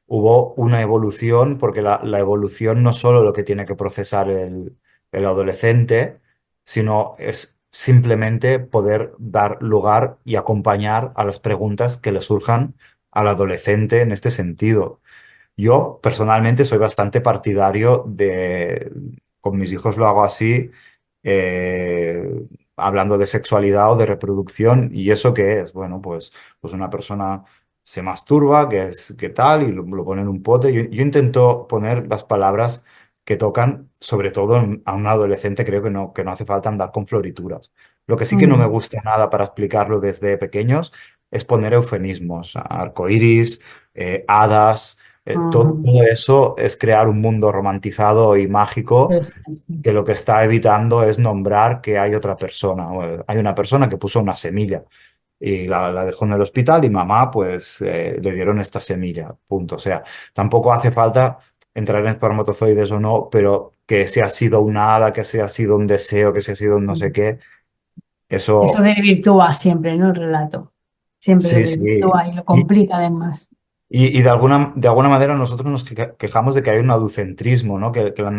hubo una evolución, porque la evolución no solo lo que tiene que procesar el adolescente, sino es simplemente poder dar lugar y acompañar a las preguntas que le surjan al adolescente en este sentido. Yo personalmente soy bastante partidario con mis hijos lo hago así, eh, hablando de sexualidad o de reproducción. ¿Y eso qué es? Bueno, pues una persona se masturba, que tal, y lo pone en un pote. Yo intento poner las palabras que tocan, sobre todo a un adolescente, creo que no hace falta andar con florituras. Lo que sí que no me Mm, gusta nada para explicarlo desde pequeños es poner eufemismos, arcoíris, hadas. ujú. Todo eso es crear un mundo romantizado y mágico Sí. que lo que está evitando es nombrar que hay otra persona. O, hay una persona que puso una semilla y la dejó en el hospital y mamá pues le dieron esta semilla, punto. O sea, tampoco hace falta entrar en espermatozoides o no, pero que se ha sido una hada, que se ha sido un deseo, que se ha sido un no sé qué, Eso eso desvirtúa siempre, ¿no? El relato. Siempre lo sí, sí. desvirtúa y lo complica además. Y de alguna manera nosotros nos quejamos de que hay un adultentrismo, ¿no? Que la Mm,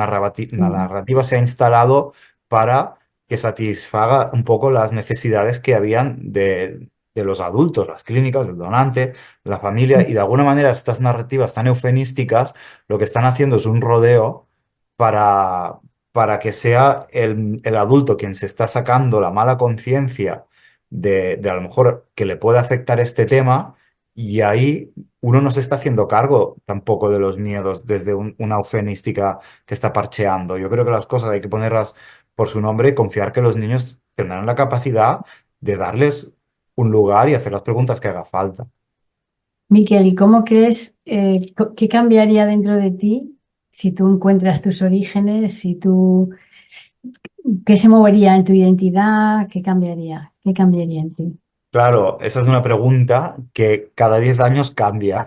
narrativa se ha instalado para que satisfaga un poco las necesidades que habían de los adultos, las clínicas, del donante, la familia, y de alguna manera estas narrativas tan eufemísticas lo que están haciendo es un rodeo para, para que sea el adulto quien se está sacando la mala conciencia de a lo mejor que le puede afectar este tema. Y ahí uno no se está haciendo cargo tampoco de los miedos desde una eufemística que está parcheando. Yo creo que las cosas hay que ponerlas por su nombre y confiar que los niños tendrán la capacidad de darles un lugar y hacer las preguntas que haga falta. Miquel, ¿y cómo crees, qué cambiaría dentro de ti si tú encuentras tus orígenes, si tú, qué se movería en tu identidad, qué cambiaría en ti? Claro, esa es una pregunta que cada 10 años cambia,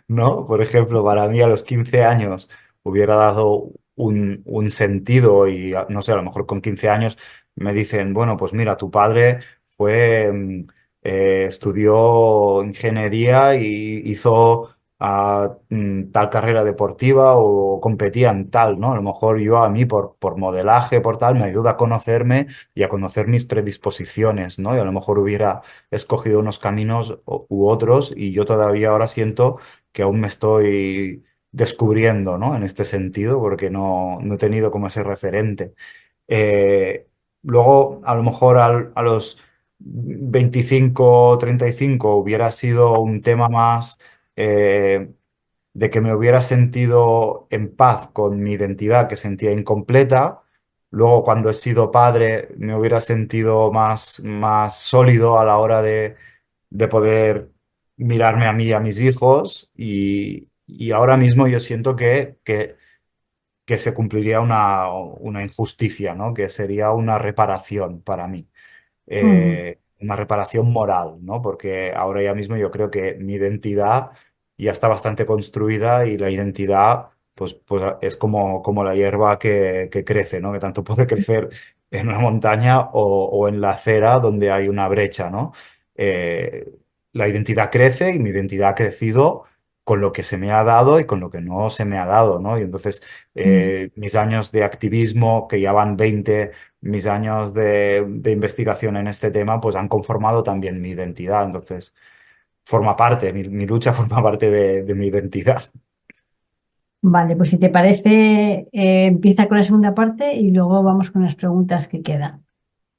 ¿no? Por ejemplo, para mí a los 15 años hubiera dado un sentido y no sé, a lo mejor con 15 años me dicen, bueno, pues mira, tu padre fue, estudió ingeniería y hizo tal carrera deportiva o competía en tal, ¿no? A lo mejor yo a mí por modelaje, por tal, me ayuda a conocerme y a conocer mis predisposiciones, ¿no? Y a lo mejor hubiera escogido unos caminos u otros y yo todavía ahora siento que aún me estoy descubriendo, ¿no? En este sentido, porque no he tenido como ese referente. Eh, Luego, a lo mejor a los 25 o 35 hubiera sido un tema más eh, de que me hubiera sentido en paz con mi identidad que sentía incompleta. Luego, cuando he sido padre, me hubiera sentido más sólido a la hora de poder mirarme a mí y a mis hijos. Y ahora mismo yo siento que se cumpliría una injusticia, ¿no? Que sería una reparación para mí, Mm, una reparación moral, ¿no? Porque ahora ya mismo yo creo que mi identidad ya está bastante construida y la identidad, pues es como la hierba que crece, ¿no? Que tanto puede crecer en una montaña o en la acera donde hay una brecha, ¿no? Eh, la identidad crece y mi identidad ha crecido con lo que se me ha dado y con lo que no se me ha dado, ¿no? Y entonces mm. mis años de activismo, que ya van 20, mis años de investigación en este tema, pues han conformado también mi identidad. Entonces, forma parte, mi lucha forma parte de mi identidad. Vale, pues si te parece, empieza con la segunda parte y luego vamos con las preguntas que quedan.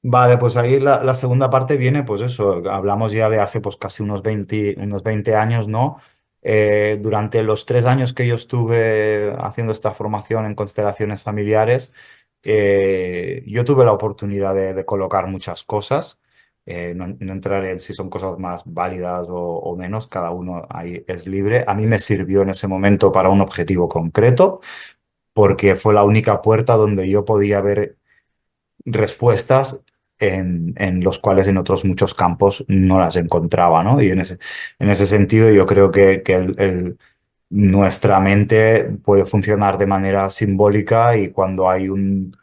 Vale, pues ahí la segunda parte viene, pues eso, hablamos ya de hace pues casi unos 20 años, ¿no? Durante los 3 años que yo estuve haciendo esta formación en constelaciones familiares, yo tuve la oportunidad de colocar muchas cosas. No entraré en si son cosas más válidas o menos, cada uno ahí es libre. A mí me sirvió en ese momento para un objetivo concreto, porque fue la única puerta donde yo podía ver respuestas en los cuales en otros muchos campos no las encontraba, ¿no? Y en ese sentido yo creo que nuestra mente puede funcionar de manera simbólica y cuando hay un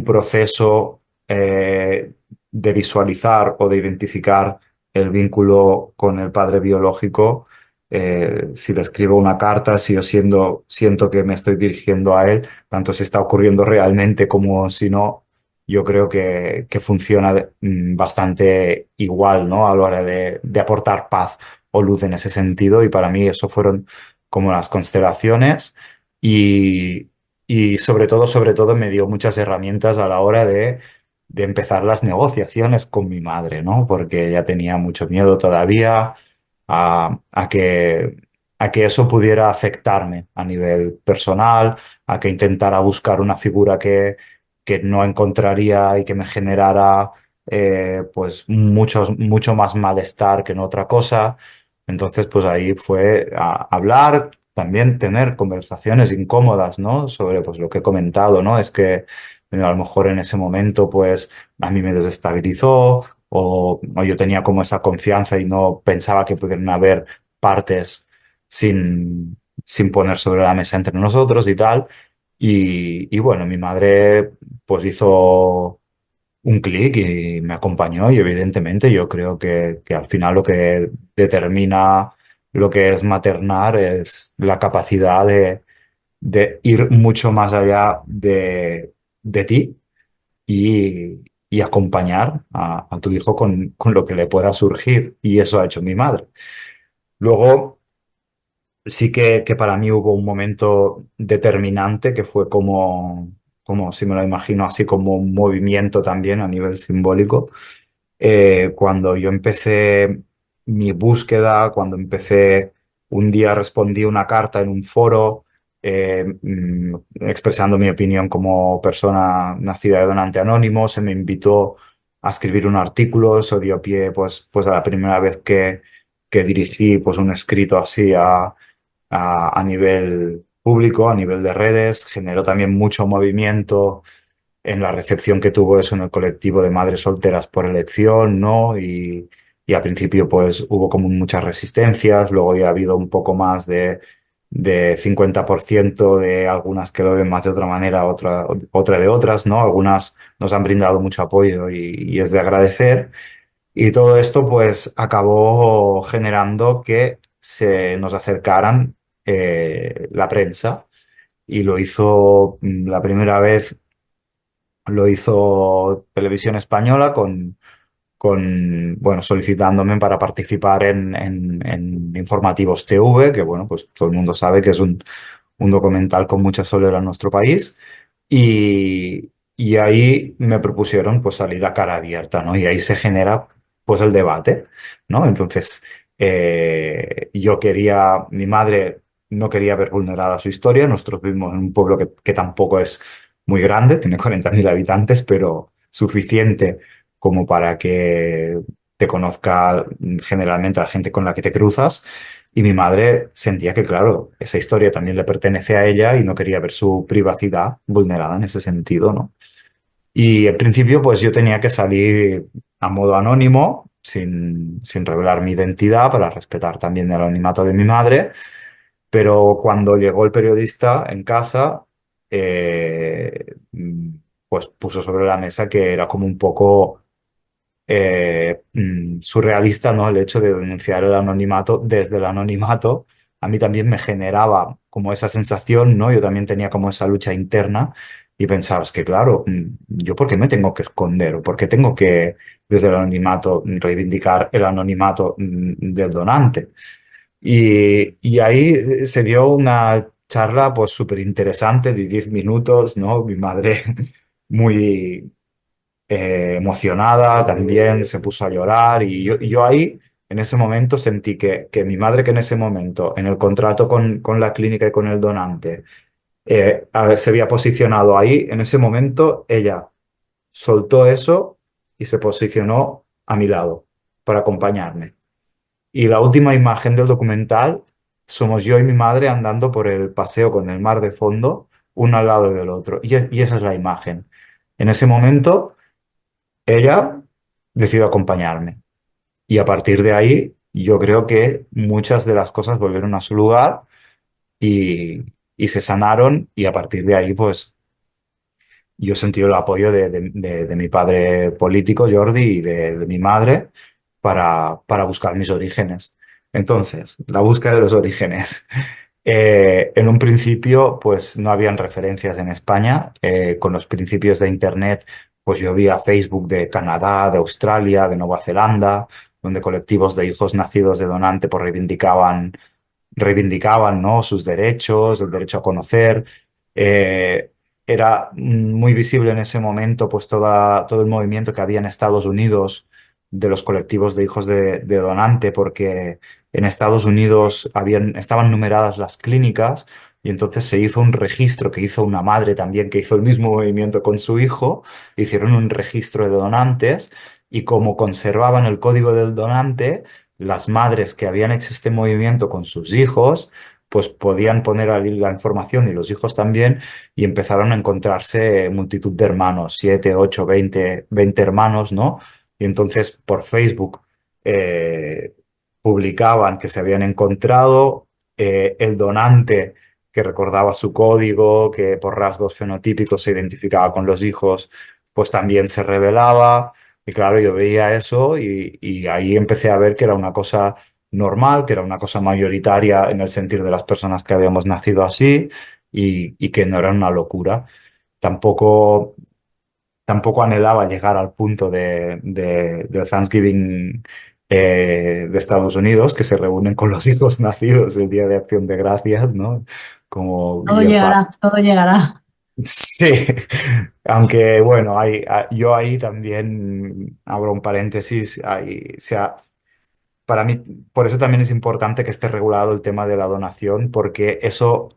proceso de visualizar o de identificar el vínculo con el padre biológico, si le escribo una carta, si yo siento que me estoy dirigiendo a él, tanto si está ocurriendo realmente como si no, yo creo que funciona bastante igual, ¿no? A la hora de aportar paz o luz en ese sentido y para mí eso fueron como las constelaciones y, y sobre todo me dio muchas herramientas a la hora de empezar las negociaciones con mi madre, ¿no? Porque ella tenía mucho miedo todavía a, a que, a que eso pudiera afectarme a nivel personal, a que intentara buscar una figura que no encontraría y que me generara pues mucho más malestar que en otra cosa. Entonces, pues ahí fue a hablar, también tener conversaciones incómodas, ¿no? Sobre pues lo que he comentado, ¿no? Es que a lo mejor en ese momento, pues a mí me desestabilizó o yo tenía como esa confianza y no pensaba que pudieran haber partes sin poner sobre la mesa entre nosotros y tal. Y bueno, mi madre pues hizo un clic y me acompañó y evidentemente yo creo que al final lo que determina lo que es maternar es la capacidad de ir mucho más allá de ti y acompañar a tu hijo con lo que le pueda surgir y eso ha hecho mi madre. Luego sí que para mí hubo un momento determinante que fue como si me lo imagino así como un movimiento también a nivel simbólico cuando yo empecé mi búsqueda, cuando empecé, un día respondí una carta en un foro expresando mi opinión como persona nacida de donante anónimo, se me invitó a escribir un artículo, eso dio pie pues a la primera vez que dirigí pues un escrito así a nivel público, a nivel de redes, generó también mucho movimiento en la recepción que tuvo eso en el colectivo de madres solteras por elección, ¿no? Y al principio pues hubo como muchas resistencias, luego ya ha habido un poco más de 50% de algunas que lo ven más de otra manera, otra de otras, ¿no? Algunas nos han brindado mucho apoyo y es de agradecer. Y todo esto pues acabó generando que se nos acercaran la prensa y lo hizo la primera vez lo hizo Televisión Española bueno, solicitándome para participar en Informativos TV, que bueno, pues todo el mundo sabe que es un documental con mucha solera en nuestro país. Y ahí me propusieron pues salir a cara abierta, ¿no? Y ahí se genera pues el debate, ¿no? Entonces, mi madre no quería ver vulnerada su historia. Nosotros vivimos en un pueblo que tampoco es muy grande, tiene 40.000 habitantes, pero suficiente como para que te conozca generalmente la gente con la que te cruzas. Y mi madre sentía que, claro, esa historia también le pertenece a ella y no quería ver su privacidad vulnerada en ese sentido, ¿no? Y al principio, pues yo tenía que salir a modo anónimo, sin revelar mi identidad, para respetar también el anonimato de mi madre. Pero cuando llegó el periodista en casa, pues puso sobre la mesa que era como un poco surrealista, ¿no? El hecho de denunciar el anonimato desde el anonimato. A mí también me generaba como esa sensación, ¿no? Yo también tenía como esa lucha interna y pensaba, es que claro, ¿yo por qué me tengo que esconder? ¿O por qué tengo que, desde el anonimato, reivindicar el anonimato del donante? Y ahí se dio una charla pues súper interesante de 10 minutos, ¿no? Mi madre muy emocionada también, se puso a llorar y yo ahí en ese momento sentí que mi madre que en ese momento, en el contrato con la clínica y con el donante, se había posicionado ahí, en ese momento ella soltó eso y se posicionó a mi lado para acompañarme. Y la última imagen del documental somos yo y mi madre andando por el paseo con el mar de fondo, uno al lado del otro. Y esa es la imagen. En ese momento ella decidió acompañarme. Y a partir de ahí, yo creo que muchas de las cosas volvieron a su lugar y se sanaron y a partir de ahí, pues yo he sentido el apoyo de mi padre político, Jordi, y de mi madre para buscar mis orígenes. Entonces, la búsqueda de los orígenes. En un principio, pues no habían referencias en España. Con los principios de Internet, pues yo vi a Facebook de Canadá, de Australia, de Nueva Zelanda, donde colectivos de hijos nacidos de donante pues reivindicaban, ¿no? Sus derechos, el derecho a conocer. Eh, Era muy visible en ese momento pues todo el movimiento que había en Estados Unidos de los colectivos de hijos de donante, porque en Estados Unidos estaban numeradas las clínicas y entonces se hizo un registro que hizo una madre también que hizo el mismo movimiento con su hijo, hicieron un registro de donantes y como conservaban el código del donante, las madres que habían hecho este movimiento con sus hijos, pues podían poner ahí la información y los hijos también y empezaron a encontrarse multitud de hermanos, 7, 8, 20 hermanos, ¿no? Y entonces por Facebook eh, publicaban que se habían encontrado el donante que recordaba su código, que por rasgos fenotípicos se identificaba con los hijos, pues también se revelaba. Y claro, yo veía eso y ahí empecé a ver que era una cosa normal, que era una cosa mayoritaria en el sentir de las personas que habíamos nacido así y que no era una locura. Tampoco, tampoco anhelaba llegar al punto de Thanksgiving de Estados Unidos, que se reúnen con los hijos nacidos el Día de Acción de Gracias, ¿no? Como Todo y el llegará, todo llegará. Sí, aunque bueno, yo ahí también abro un paréntesis, o sea, para mí, por eso también es importante que esté regulado el tema de la donación, porque eso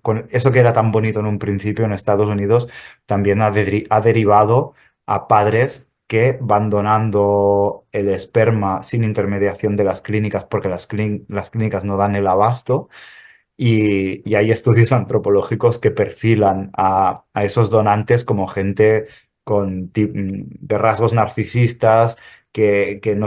que era tan bonito en un principio en Estados Unidos, también ha derivado a padres que van donando el esperma sin intermediación de las clínicas, porque las clínicas no dan el abasto. Y hay estudios antropológicos que perfilan a esos donantes como gente de rasgos narcisistas, que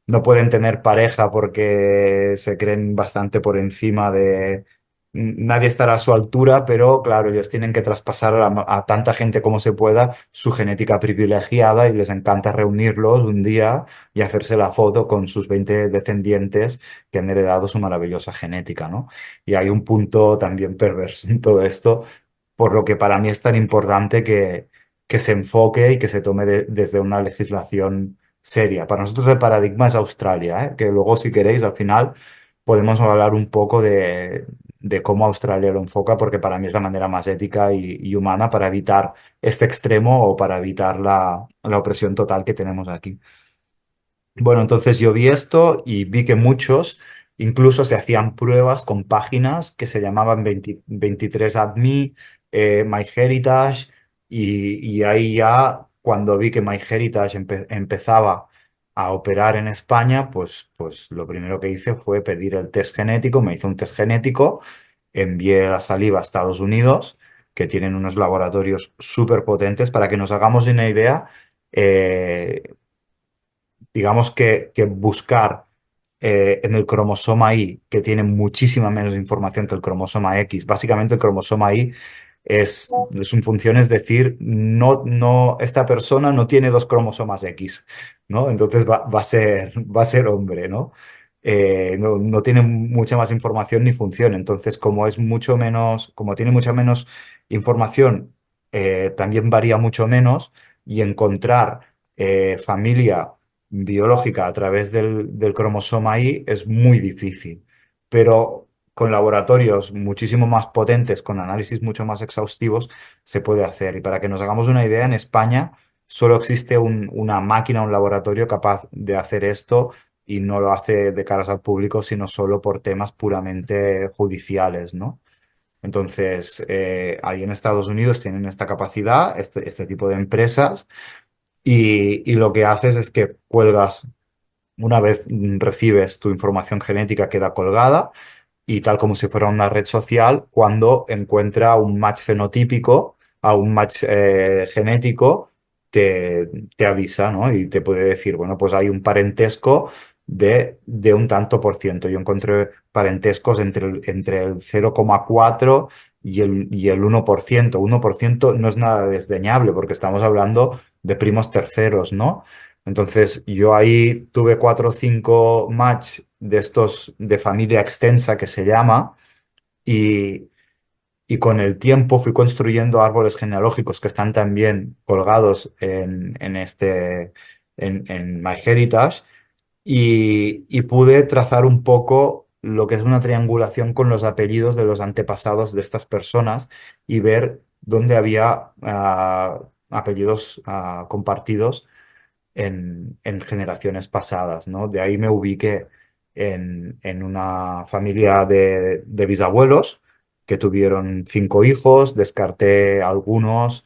no pueden tener pareja porque se creen bastante por encima de... Nadie estará a su altura, pero claro, ellos tienen que traspasar a tanta gente como se pueda su genética privilegiada y les encanta reunirlos un día y hacerse la foto con sus 20 descendientes que han heredado su maravillosa genética, ¿no? Y hay un punto también perverso en todo esto, por lo que para mí es tan importante que se enfoque y que se tome desde una legislación seria. Para nosotros el paradigma es Australia, ¿eh? Que luego si queréis al final podemos hablar un poco de cómo Australia lo enfoca, porque para mí es la manera más ética y humana para evitar este extremo o para evitar la opresión total que tenemos aquí. Bueno, entonces yo vi esto y vi que muchos incluso se hacían pruebas con páginas que se llamaban 23andMe, MyHeritage, y ahí ya cuando vi que MyHeritage empezaba a operar en España, pues lo primero que hice fue pedir el test genético, me hice un test genético, envié la saliva a Estados Unidos, que tienen unos laboratorios súper potentes, para que nos hagamos una idea. Digamos que buscar en el cromosoma Y, que tiene muchísima menos información que el cromosoma X. Básicamente el cromosoma Y es su función es decir, esta persona no tiene dos cromosomas X, ¿no? Entonces va a ser hombre, ¿no? No tiene mucha más información ni función. Entonces, como tiene mucha menos información, también varía mucho menos y encontrar familia biológica a través del cromosoma Y es muy difícil, pero con laboratorios muchísimo más potentes, con análisis mucho más exhaustivos, se puede hacer. Y para que nos hagamos una idea, en España solo existe una máquina, un laboratorio capaz de hacer esto y no lo hace de caras al público, sino solo por temas puramente judiciales, ¿no? Entonces, ahí en Estados Unidos tienen esta capacidad, este tipo de empresas, y lo que haces es que cuelgas, una vez recibes tu información genética, queda colgada y tal como si fuera una red social, cuando encuentra un match fenotípico a un match genético, te avisa, ¿no? Y te puede decir, bueno, pues hay un parentesco de un tanto por ciento. Yo encontré parentescos entre el 0,4 y el 1%. 1% no es nada desdeñable porque estamos hablando de primos terceros, ¿no? Entonces, yo ahí tuve 4 o 5 match de estos de familia extensa que se llama y, y con el tiempo fui construyendo árboles genealógicos que están también colgados en MyHeritage y pude trazar un poco lo que es una triangulación con los apellidos de los antepasados de estas personas y ver dónde había apellidos compartidos en generaciones pasadas, ¿no? De ahí me ubiqué en una familia de bisabuelos que tuvieron 5 hijos, descarté algunos,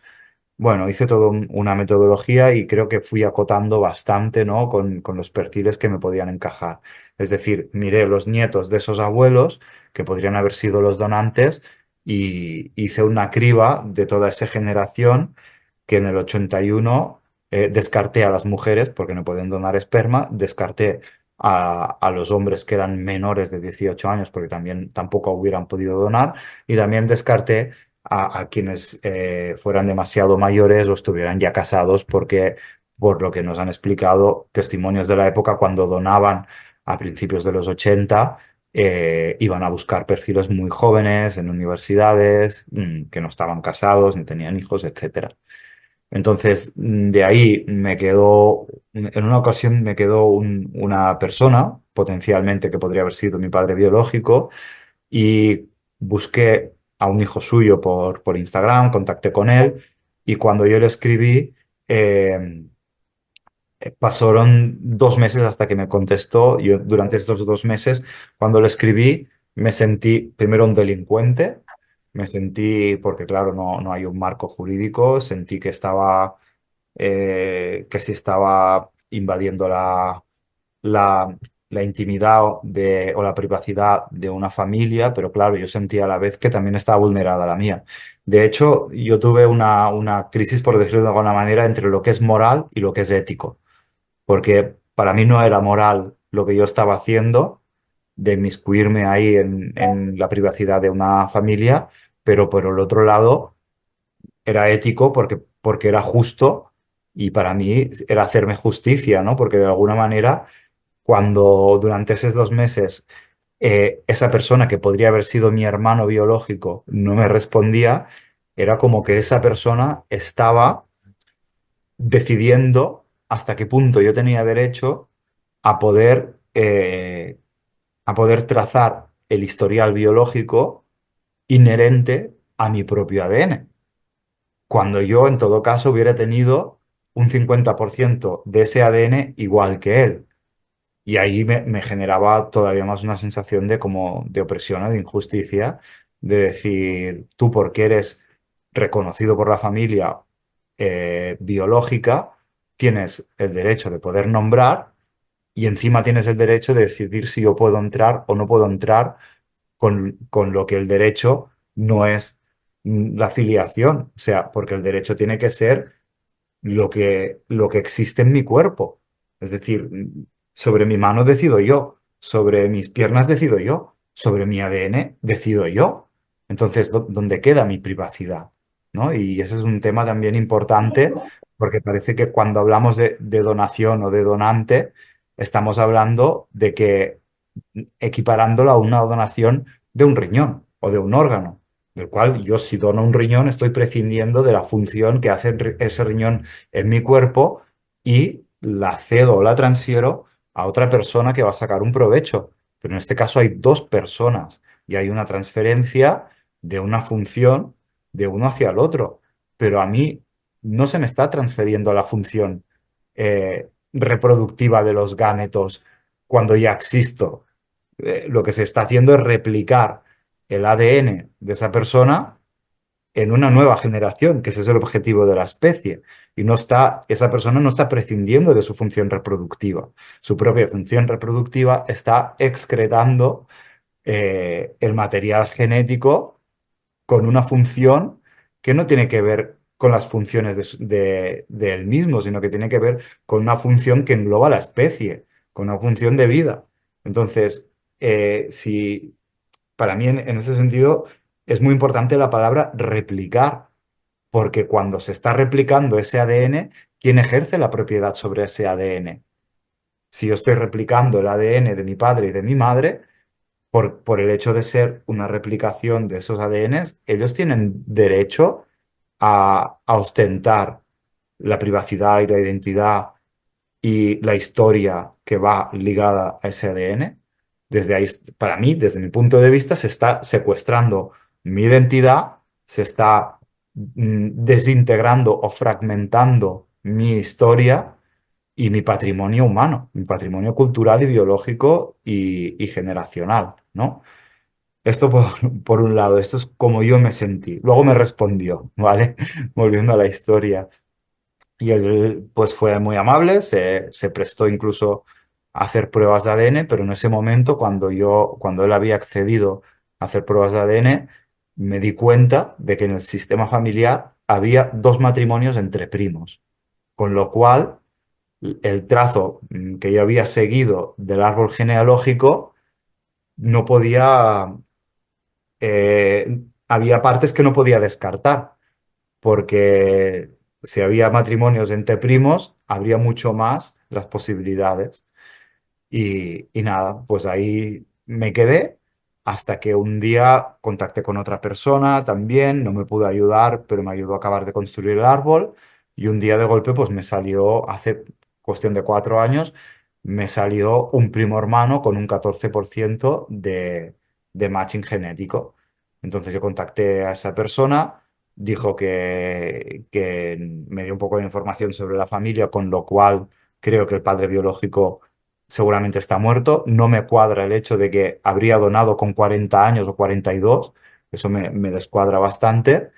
bueno, hice toda una metodología y creo que fui acotando bastante, ¿no? Con los perfiles que me podían encajar. Es decir, miré los nietos de esos abuelos que podrían haber sido los donantes y hice una criba de toda esa generación que en el 81 descarté a las mujeres porque no pueden donar esperma, descarté a los hombres que eran menores de 18 años porque también tampoco hubieran podido donar y también descarté a quienes fueran demasiado mayores o estuvieran ya casados porque, por lo que nos han explicado, testimonios de la época cuando donaban a principios de los 80, iban a buscar perfiles muy jóvenes en universidades, que no estaban casados, ni tenían hijos, etcétera. Entonces, de ahí me quedó, en una ocasión me quedó una persona, potencialmente que podría haber sido mi padre biológico, y busqué a un hijo suyo por Instagram, contacté con él, y cuando yo le escribí, pasaron 2 meses hasta que me contestó. Yo durante estos 2 meses, cuando le escribí, me sentí primero un delincuente, me sentí, porque claro, no hay un marco jurídico, sentí que sí estaba invadiendo la, la intimidad o la privacidad de una familia, pero claro, yo sentía a la vez que también estaba vulnerada la mía. De hecho, yo tuve una crisis, por decirlo de alguna manera, entre lo que es moral y lo que es ético, porque para mí no era moral lo que yo estaba haciendo de inmiscuirme ahí en la privacidad de una familia, pero por el otro lado era ético porque era justo y para mí era hacerme justicia, ¿no? Porque de alguna manera, cuando durante esos 2 meses esa persona que podría haber sido mi hermano biológico no me respondía, era como que esa persona estaba decidiendo hasta qué punto yo tenía derecho a poder trazar el historial biológico inherente a mi propio ADN, cuando yo en todo caso hubiera tenido un 50% de ese ADN igual que él. Y ahí me generaba todavía más una sensación de como de opresión o de injusticia, de decir, tú porque eres reconocido por la familia biológica, tienes el derecho de poder nombrar y encima tienes el derecho de decidir si yo puedo entrar o no puedo entrar con lo que el derecho no es la filiación. O sea, porque el derecho tiene que ser lo que existe en mi cuerpo. Es decir, sobre mi mano decido yo, sobre mis piernas decido yo, sobre mi ADN decido yo. Entonces, ¿dónde queda mi privacidad? ¿No? Y ese es un tema también importante porque parece que cuando hablamos de donación o de donante, estamos hablando de que equiparándolo a una donación de un riñón o de un órgano, del cual yo si dono un riñón estoy prescindiendo de la función que hace ese riñón en mi cuerpo y la cedo o la transfiero a otra persona que va a sacar un provecho. Pero en este caso hay dos personas y hay una transferencia de una función de uno hacia el otro. Pero a mí no se me está transfiriendo la función reproductiva de los gametos cuando ya existo. Lo que se está haciendo es replicar el ADN de esa persona en una nueva generación, que ese es el objetivo de la especie. Y esa persona no está prescindiendo de su función reproductiva. Su propia función reproductiva está excretando el material genético con una función que no tiene que ver con las funciones del mismo, sino que tiene que ver con una función que engloba la especie, con una función de vida. Entonces, si para mí en ese sentido es muy importante la palabra replicar, porque cuando se está replicando ese ADN, ¿quién ejerce la propiedad sobre ese ADN? Si yo estoy replicando el ADN de mi padre y de mi madre, por el hecho de ser una replicación de esos ADNs, ellos tienen derecho a ostentar la privacidad y la identidad y la historia que va ligada a ese ADN. Desde ahí, para mí, desde mi punto de vista, se está secuestrando mi identidad, se está desintegrando o fragmentando mi historia y mi patrimonio humano, mi patrimonio cultural y biológico y generacional, ¿no? Esto por un lado, esto es como yo me sentí. Luego me respondió, ¿vale? Volviendo a la historia. Y él pues fue muy amable, se prestó incluso a hacer pruebas de ADN, pero en ese momento cuando él había accedido a hacer pruebas de ADN, me di cuenta de que en el sistema familiar había dos matrimonios entre primos, con lo cual el trazo que yo había seguido del árbol genealógico no podía, había partes que no podía descartar porque si había matrimonios entre primos, habría mucho más las posibilidades. Y nada, pues ahí me quedé hasta que un día contacté con otra persona también, no me pudo ayudar, pero me ayudó a acabar de construir el árbol. Y un día de golpe, pues me salió, hace cuestión de 4 años, me salió un primo hermano con un 14% de matching genético. Entonces yo contacté a esa persona, dijo que me dio un poco de información sobre la familia, con lo cual creo que el padre biológico seguramente está muerto. No me cuadra el hecho de que habría donado con 40 años o 42. Eso me descuadra bastante,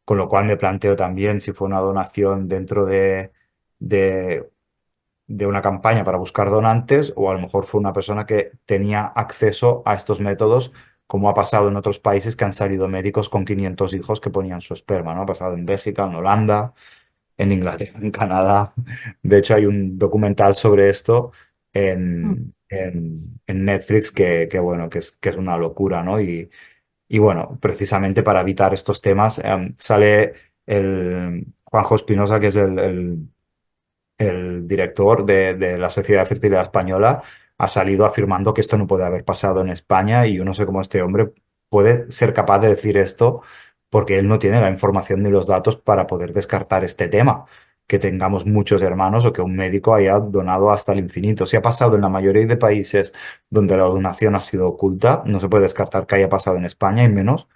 con lo cual me planteo también si fue una donación dentro de, de una campaña para buscar donantes o a lo mejor fue una persona que tenía acceso a estos métodos, como ha pasado en otros países que han salido médicos con 500 hijos que ponían su esperma, ¿no? Ha pasado en Bélgica, en Holanda, en Inglaterra, en Canadá. De hecho, hay un documental sobre esto Mm. en Netflix bueno, que es una locura, ¿no? Y bueno, precisamente para evitar estos temas, sale el Juanjo Espinosa, que es el director de la Sociedad de Fertilidad Española, ha salido afirmando que esto no puede haber pasado en España y yo no sé cómo este hombre puede ser capaz de decir esto porque él no tiene la información ni los datos para poder descartar este tema, que tengamos muchos hermanos o que un médico haya donado hasta el infinito. Si ha pasado en la mayoría de países donde la donación ha sido oculta, no se puede descartar que haya pasado en España y menos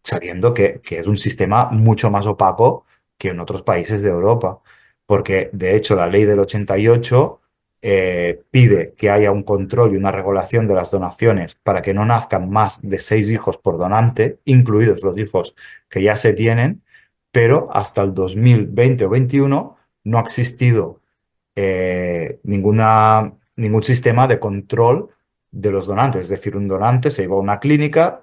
sabiendo que es un sistema mucho más opaco que en otros países de Europa. Porque, de hecho, la ley del 88 pide que haya un control y una regulación de las donaciones para que no nazcan más de 6 hijos por donante, incluidos los hijos que ya se tienen, pero hasta el 2020 o 21 no ha existido ningún sistema de control de los donantes. Es decir, un donante se iba a una clínica,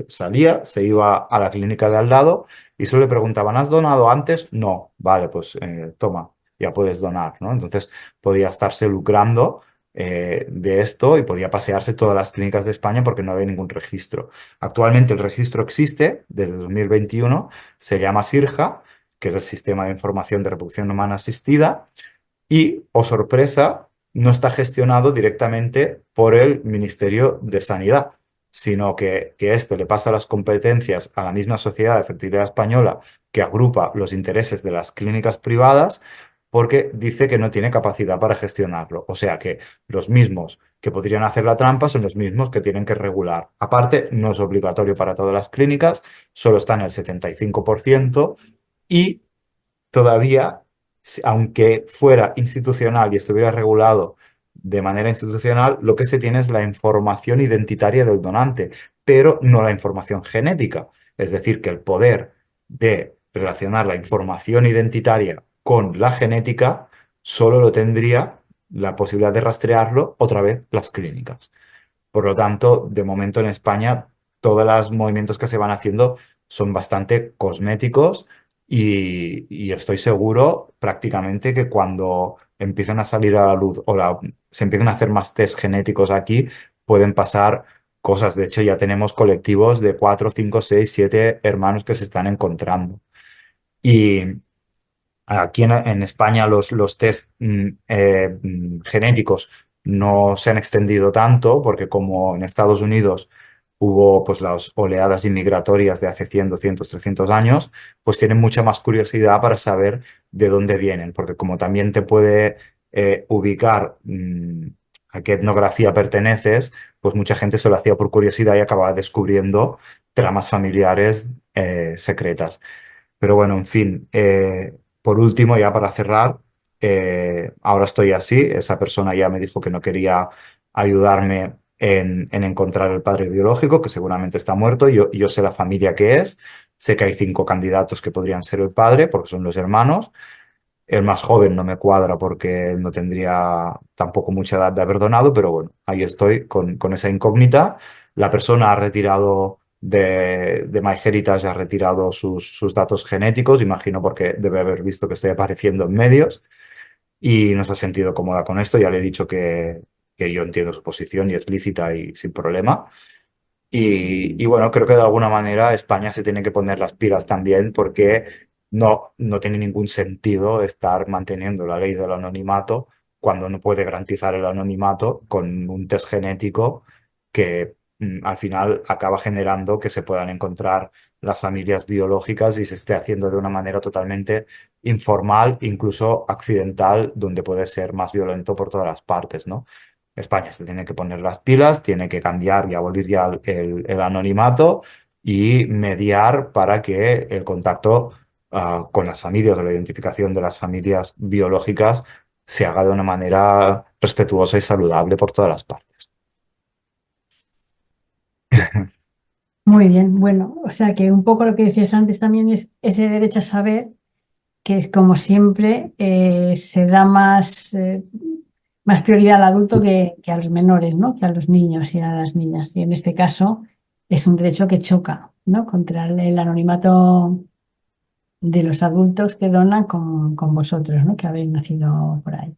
salía, se iba a la clínica de al lado y solo le preguntaban, ¿has donado antes? No, vale, pues toma, ya puedes donar, ¿no? Entonces podía estarse lucrando de esto y podía pasearse todas las clínicas de España porque no había ningún registro. Actualmente el registro existe desde 2021, se llama SIRJA, que es el Sistema de Información de Reproducción Humana Asistida, y, oh sorpresa, no está gestionado directamente por el Ministerio de Sanidad, sino que esto le pasa las competencias a la misma Sociedad de Fertilidad Española que agrupa los intereses de las clínicas privadas porque dice que no tiene capacidad para gestionarlo. O sea que los mismos que podrían hacer la trampa son los mismos que tienen que regular. Aparte, no es obligatorio para todas las clínicas, solo está en el 75% y todavía, aunque fuera institucional y estuviera regulado de manera institucional, lo que se tiene es la información identitaria del donante, pero no la información genética. Es decir, que el poder de relacionar la información identitaria con la genética solo lo tendría la posibilidad de rastrearlo otra vez las clínicas. Por lo tanto, de momento en España, todos los movimientos que se van haciendo son bastante cosméticos y estoy seguro prácticamente que cuando empiecen a salir a la luz o se empiecen a hacer más test genéticos aquí, pueden pasar cosas. De hecho, ya tenemos colectivos de 4, 5, 6, 7 hermanos que se están encontrando. Y aquí en España los test genéticos no se han extendido tanto porque como en Estados Unidos hubo pues las oleadas inmigratorias de hace 100, 200, 300 años, pues tienen mucha más curiosidad para saber de dónde vienen, porque como también te puede ubicar a qué etnografía perteneces, pues mucha gente se lo hacía por curiosidad y acababa descubriendo tramas familiares secretas. Pero bueno, en fin, por último, ya para cerrar, ahora estoy así, esa persona ya me dijo que no quería ayudarme en encontrar el padre biológico, que seguramente está muerto, yo sé la familia que es, sé que hay 5 candidatos que podrían ser el padre, porque son los hermanos, el más joven no me cuadra porque no tendría tampoco mucha edad de haber donado, pero bueno, ahí estoy con esa incógnita. La persona ha retirado de MyHeritage, ha retirado sus datos genéticos, imagino porque debe haber visto que estoy apareciendo en medios y no se ha sentido cómoda con esto. Ya le he dicho que yo entiendo su posición y es lícita y sin problema. Y bueno, creo que de alguna manera España se tiene que poner las pilas también porque no tiene ningún sentido estar manteniendo la ley del anonimato cuando no puede garantizar el anonimato con un test genético que al final acaba generando que se puedan encontrar las familias biológicas y se esté haciendo de una manera totalmente informal, incluso accidental, donde puede ser más violento por todas las partes, ¿no? España se tiene que poner las pilas, tiene que cambiar y abolir ya el anonimato y mediar para que el contacto con las familias o la identificación de las familias biológicas se haga de una manera respetuosa y saludable por todas las partes. Muy bien, bueno, o sea que un poco lo que decías antes también es ese derecho a saber que es como siempre se da más prioridad al adulto que a los menores, ¿no? Que a los niños y a las niñas. Y en este caso es un derecho que choca, ¿no? Contra el anonimato de los adultos que donan con vosotros, ¿no? Que habéis nacido por ahí.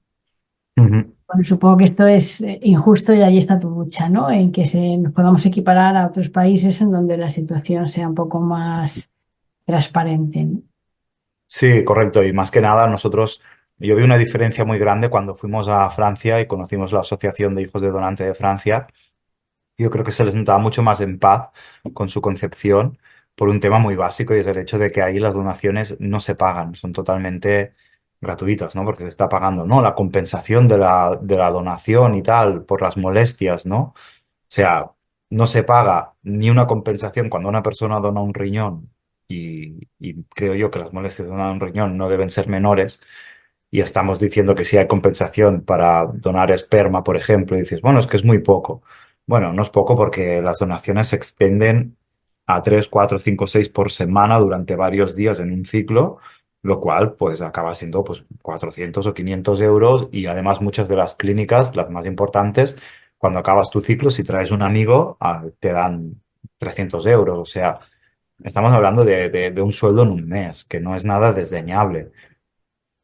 Ujú. Bueno, supongo que esto es injusto y ahí está tu lucha, ¿no? En que nos podamos equiparar a otros países en donde la situación sea un poco más transparente, ¿no? Sí, correcto. Y más que nada, yo vi una diferencia muy grande cuando fuimos a Francia y conocimos la Asociación de Hijos de Donante de Francia. Yo creo que se les notaba mucho más en paz con su concepción por un tema muy básico y es el hecho de que ahí las donaciones no se pagan, son totalmente gratuitas, ¿no? Porque se está pagando, ¿no? La compensación de la donación y tal por las molestias, ¿no? O sea, no se paga ni una compensación cuando una persona dona un riñón y creo yo que las molestias de donar un riñón no deben ser menores y estamos diciendo que si hay compensación para donar esperma, por ejemplo, y dices, bueno, es que es muy poco. Bueno, no es poco porque las donaciones se extienden a 3, 4, 5, 6 por semana durante varios días en un ciclo, lo cual pues acaba siendo pues 400 o 500 euros y además muchas de las clínicas, las más importantes, cuando acabas tu ciclo, si traes un amigo, te dan 300 euros. O sea, estamos hablando de un sueldo en un mes, que no es nada desdeñable.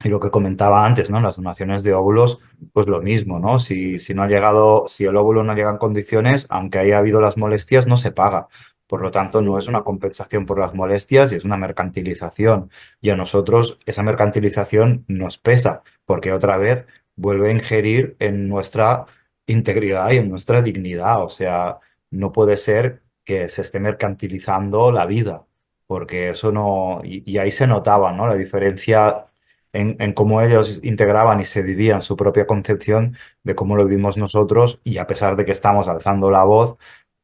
Y lo que comentaba antes, ¿no? Las donaciones de óvulos, pues lo mismo, ¿no? Si no ha llegado, si el óvulo no llega en condiciones, aunque haya habido las molestias, no se paga. Por lo tanto, no es una compensación por las molestias y es una mercantilización. Y a nosotros esa mercantilización nos pesa, porque otra vez vuelve a ingerir en nuestra integridad y en nuestra dignidad. O sea, no puede ser que se esté mercantilizando la vida, porque eso no. Y ahí se notaba, ¿no? La diferencia en cómo ellos integraban y se vivían su propia concepción de cómo lo vivimos nosotros y a pesar de que estamos alzando la voz,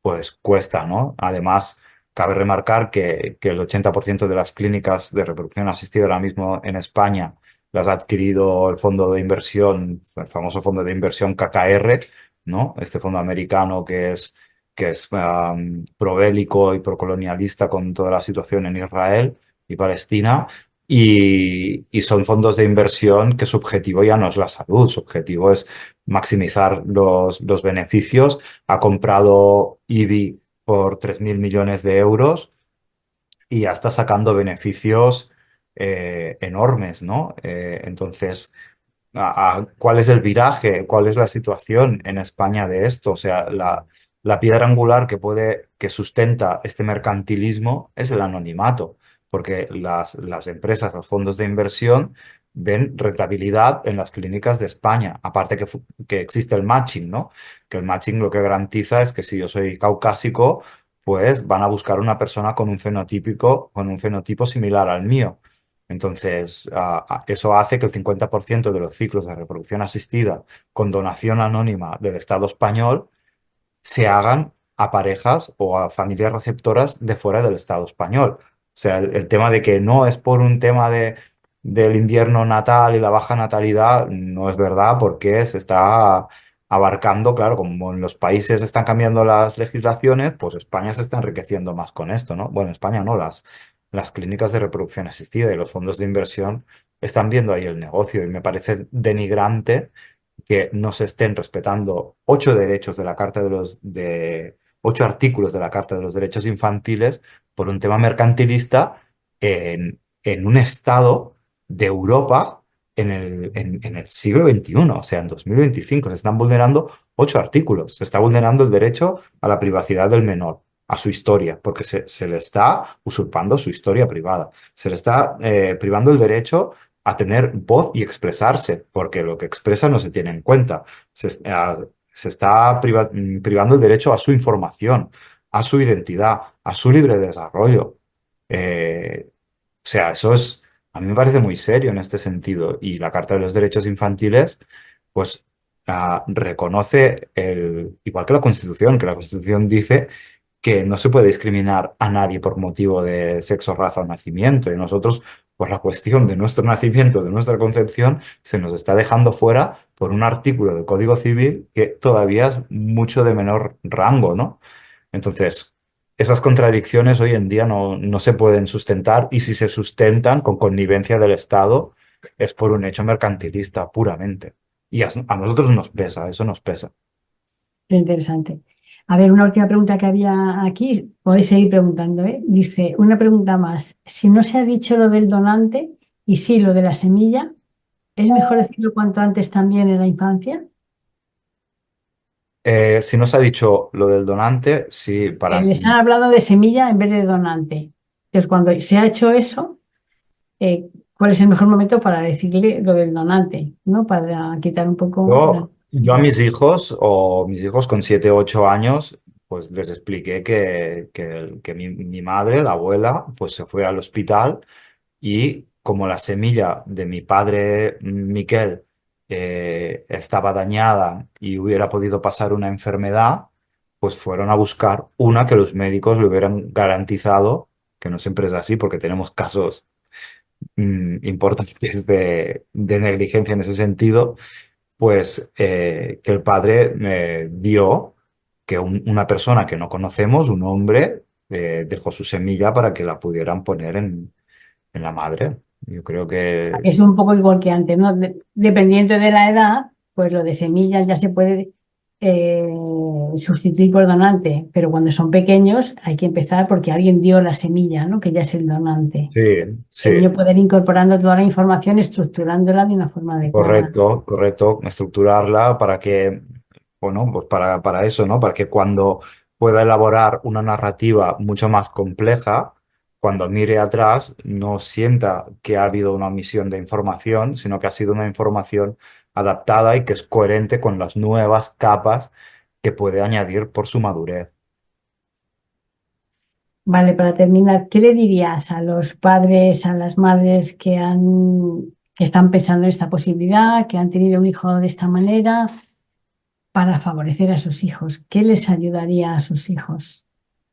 pues cuesta, ¿no? Además, cabe remarcar que el 80% de las clínicas de reproducción asistida ahora mismo en España las ha adquirido el fondo de inversión, el famoso fondo de inversión KKR, ¿no? Este fondo americano que es probélico y procolonialista con toda la situación en Israel y Palestina. Y son fondos de inversión que su objetivo ya no es la salud, su objetivo es maximizar los beneficios. Ha comprado IBI por 3.000 millones de euros y ya está sacando beneficios enormes, ¿no? Entonces, ¿cuál es el viraje? ¿Cuál es la situación en España de esto? O sea, la piedra angular que sustenta este mercantilismo es el anonimato, porque las empresas, los fondos de inversión ven rentabilidad en las clínicas de España, aparte que existe el matching, ¿no? Que el matching lo que garantiza es que si yo soy caucásico, pues van a buscar una persona con un fenotipo similar al mío. Entonces, eso hace que el 50% de los ciclos de reproducción asistida con donación anónima del Estado español se hagan a parejas o a familias receptoras de fuera del Estado español. O sea, el tema de que no es por un tema del invierno natal y la baja natalidad, no es verdad porque se está abarcando, claro, como en los países están cambiando las legislaciones, pues España se está enriqueciendo más con esto, ¿no? Bueno, España no, las clínicas de reproducción asistida y los fondos de inversión están viendo ahí el negocio y me parece denigrante que no se estén respetando 8 derechos de la Carta de 8 artículos de la Carta de los Derechos Infantiles por un tema mercantilista en un estado de Europa en el siglo XXI, o sea, en 2025. Se están vulnerando 8 artículos. Se está vulnerando el derecho a la privacidad del menor, a su historia, porque se le está usurpando su historia privada. Se le está privando el derecho a tener voz y expresarse, porque lo que expresa no se tiene en cuenta. Se está privando el derecho a su información, a su identidad, a su libre desarrollo. O sea, a mí me parece muy serio en este sentido. Y la Carta de los Derechos Infantiles, pues reconoce igual que la Constitución dice que no se puede discriminar a nadie por motivo de sexo, raza o nacimiento. Y nosotros, por la cuestión de nuestro nacimiento, de nuestra concepción, se nos está dejando fuera por un artículo del Código Civil que todavía es mucho de menor rango, ¿no? Entonces, esas contradicciones hoy en día no se pueden sustentar y si se sustentan con connivencia del Estado es por un hecho mercantilista puramente. Y a nosotros nos pesa, eso nos pesa. Qué interesante. A ver, una última pregunta que había aquí, podéis seguir preguntando, ¿eh? Dice, una pregunta más. Si no se ha dicho lo del donante y sí lo de la semilla, ¿es mejor decirlo cuanto antes también en la infancia? Si nos ha dicho lo del donante, sí, Les han hablado de semilla en vez de donante. Entonces, cuando se ha hecho eso, ¿cuál es el mejor momento para decirle lo del donante, ¿no? Para quitar un poco yo a mis hijos o mis hijos con 7 o 8 años, pues les expliqué que mi madre, la abuela, pues se fue al hospital y como la semilla de mi padre Miquel estaba dañada y hubiera podido pasar una enfermedad, pues fueron a buscar una que los médicos le hubieran garantizado, que no siempre es así porque tenemos casos importantes de negligencia en ese sentido, pues que el padre dio que una persona que no conocemos, un hombre, dejó su semilla para que la pudieran poner en la madre. Yo creo que Es un poco igual que antes, ¿no? Dependiendo de la edad, pues lo de semillas ya se puede eh, sustituir por donante, pero cuando son pequeños hay que empezar porque alguien dio la semilla, ¿no? Que ya es el donante. sí, El sí. niño poder ir incorporando toda la información, estructurándola de una forma adecuada. Correcto, correcto. Estructurarla para que, bueno, pues para eso, ¿no? Para que cuando pueda elaborar una narrativa mucho más compleja, cuando mire atrás, no sienta que ha habido una omisión de información, sino que ha sido una información adaptada y que es coherente con las nuevas capas que puede añadir por su madurez. Vale, para terminar, ¿qué le dirías a los padres, a las madres que están pensando en esta posibilidad, que han tenido un hijo de esta manera, para favorecer a sus hijos? ¿Qué les ayudaría a sus hijos?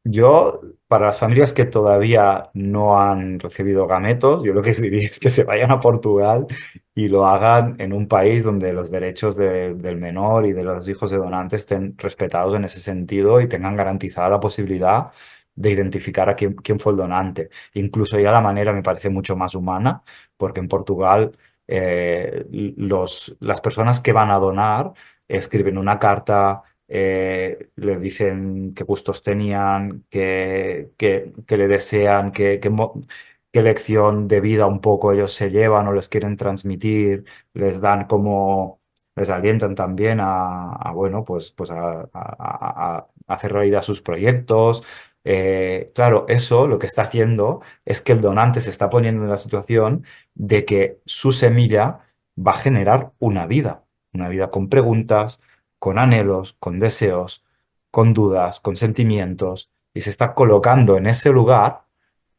Yo, para las familias que todavía no han recibido gametos, yo lo que diría es que se vayan a Portugal y lo hagan en un país donde los derechos del menor y de los hijos de donantes estén respetados en ese sentido y tengan garantizada la posibilidad de identificar a quién fue el donante. Incluso ya la manera me parece mucho más humana, porque en Portugal las personas que van a donar escriben una carta, le dicen qué gustos tenían, qué le desean, qué lección de vida un poco ellos se llevan o les quieren transmitir, les dan como, les alientan también bueno, pues a hacer realidad sus proyectos. Claro, eso lo que está haciendo es que el donante se está poniendo en la situación de que su semilla va a generar una vida con preguntas, con anhelos, con deseos, con dudas, con sentimientos, y se está colocando en ese lugar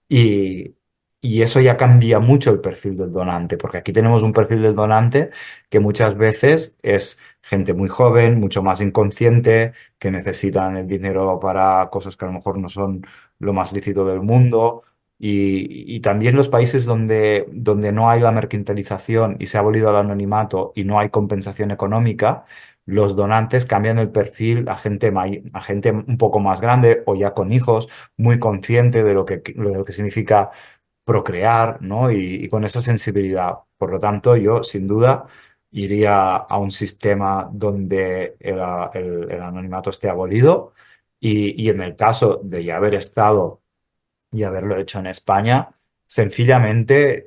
y, y eso ya cambia mucho el perfil del donante, porque aquí tenemos un perfil del donante que muchas veces es gente muy joven, mucho más inconsciente, que necesitan el dinero para cosas que a lo mejor no son lo más lícito del mundo. Y también los países donde no hay la mercantilización y se ha abolido el anonimato y no hay compensación económica, los donantes cambian el perfil a gente un poco más grande o ya con hijos muy consciente de lo que significa procrear, ¿no? Y con esa sensibilidad. Por lo tanto, yo sin duda iría a un sistema donde el anonimato esté abolido y en el caso de ya haber estado y haberlo hecho en España, sencillamente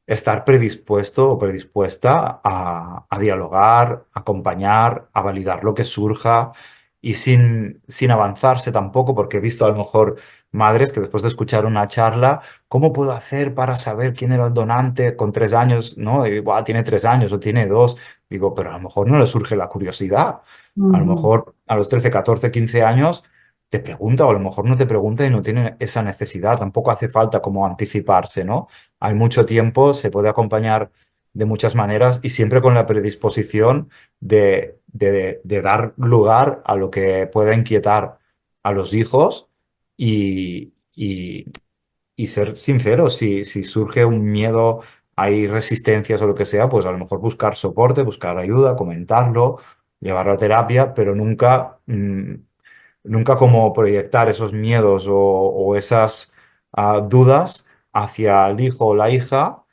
estar predispuesto o predispuesta a dialogar, a acompañar, a validar lo que surja y sin avanzarse tampoco, porque he visto a lo mejor madres que después de escuchar una charla, ¿cómo puedo hacer para saber quién era el donante con 3 años? ¿No? Y, "Buah, tiene 3 años o tiene dos". Digo, pero a lo mejor no le surge la curiosidad. A lo Ujú. mejor a los 13, 14, 15 años te pregunta o a lo mejor no te pregunta y no tiene esa necesidad. Tampoco hace falta como anticiparse, ¿no? Hay mucho tiempo, se puede acompañar de muchas maneras y siempre con la predisposición de dar lugar a lo que pueda inquietar a los hijos y ser sinceros. Si surge un miedo, hay resistencias o lo que sea, pues a lo mejor buscar soporte, buscar ayuda, comentarlo, llevarlo a terapia, pero nunca como proyectar esos miedos o esas dudas hacia el hijo o la hija,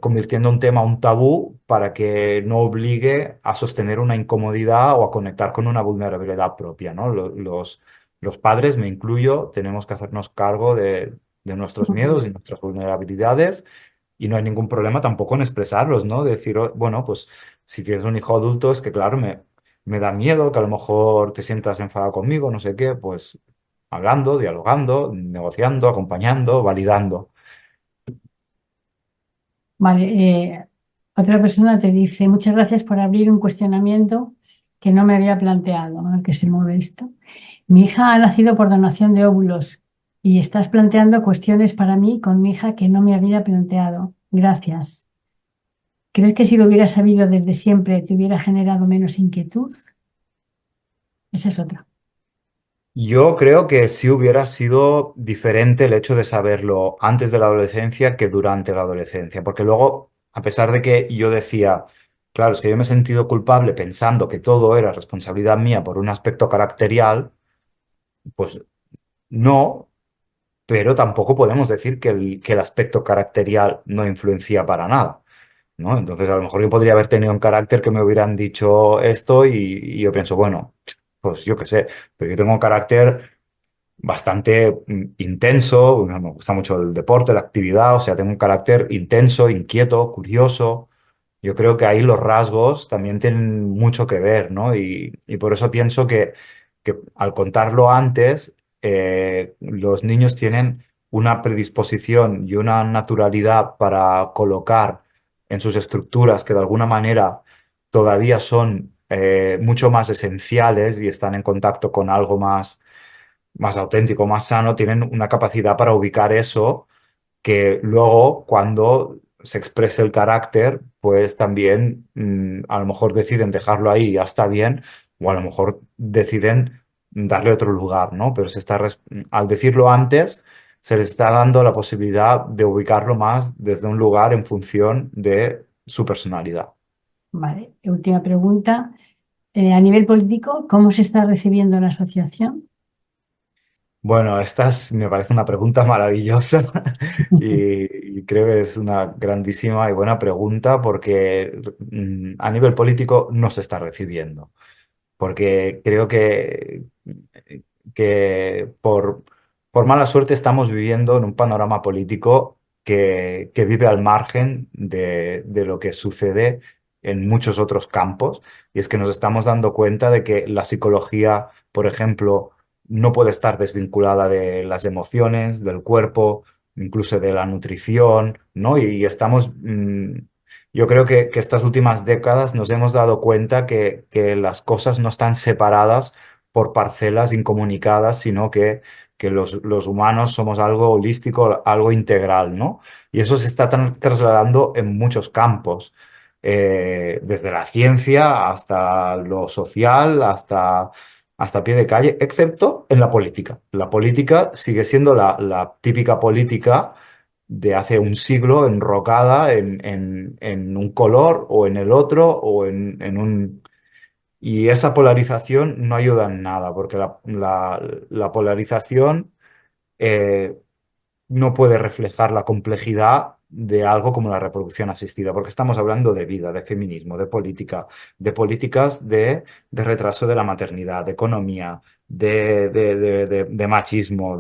convirtiendo un tema un tabú para que no obligue a sostener una incomodidad o a conectar con una vulnerabilidad propia, ¿no? Los padres, me incluyo, tenemos que hacernos cargo de nuestros miedos y nuestras vulnerabilidades y no hay ningún problema tampoco en expresarlos, ¿no? Decir, "Oh, bueno, pues si tienes un hijo adulto es que, claro, me da miedo que a lo mejor te sientas enfadado conmigo, no sé qué, pues hablando, dialogando, negociando, acompañando, validando". Vale, otra persona te dice, muchas gracias por abrir un cuestionamiento que no me había planteado, a ver que se mueve esto. Mi hija ha nacido por donación de óvulos y estás planteando cuestiones para mí con mi hija que no me había planteado. Gracias. ¿Crees que si lo hubiera sabido desde siempre te hubiera generado menos inquietud? Esa es otra. Yo creo que sí hubiera sido diferente el hecho de saberlo antes de la adolescencia que durante la adolescencia, porque luego, a pesar de que yo decía, claro, es que yo me he sentido culpable pensando que todo era responsabilidad mía por un aspecto caracterial, pues no, pero tampoco podemos decir que el aspecto caracterial no influencia para nada, ¿no? Entonces, a lo mejor yo podría haber tenido un carácter que me hubieran dicho esto y yo pienso, bueno, pues yo qué sé, pero yo tengo un carácter bastante intenso, me gusta mucho el deporte, la actividad, o sea, tengo un carácter intenso, inquieto, curioso. Yo creo que ahí los rasgos también tienen mucho que ver, ¿no? Y por eso pienso que al contarlo antes, los niños tienen una predisposición y una naturalidad para colocar en sus estructuras que de alguna manera todavía son mucho más esenciales y están en contacto con algo más auténtico, más sano, tienen una capacidad para ubicar eso que luego cuando se exprese el carácter, pues también a lo mejor deciden dejarlo ahí y ya está bien, o a lo mejor deciden darle otro lugar, ¿no? Pero al decirlo antes, se les está dando la posibilidad de ubicarlo más desde un lugar en función de su personalidad. Vale, última pregunta. A nivel político, ¿cómo se está recibiendo la asociación? Bueno, me parece una pregunta maravillosa y creo que es una grandísima y buena pregunta porque a nivel político no se está recibiendo, porque creo que por mala suerte estamos viviendo en un panorama político que vive al margen de lo que sucede en muchos otros campos. Y es que nos estamos dando cuenta de que la psicología, por ejemplo, no puede estar desvinculada de las emociones, del cuerpo, incluso de la nutrición, ¿no? Y estamos, yo creo que estas últimas décadas nos hemos dado cuenta que las cosas no están separadas por parcelas incomunicadas, sino que los humanos somos algo holístico, algo integral, ¿no? Y eso se está trasladando en muchos campos, desde la ciencia hasta lo social, hasta pie de calle, excepto en la política. La política sigue siendo la típica política de hace un siglo enrocada en un color o en el otro o en un... Y esa polarización no ayuda en nada, porque la polarización eh, no puede reflejar la complejidad de algo como la reproducción asistida, porque estamos hablando de vida, de feminismo, de política, de políticas de retraso de la maternidad, de economía, de machismo,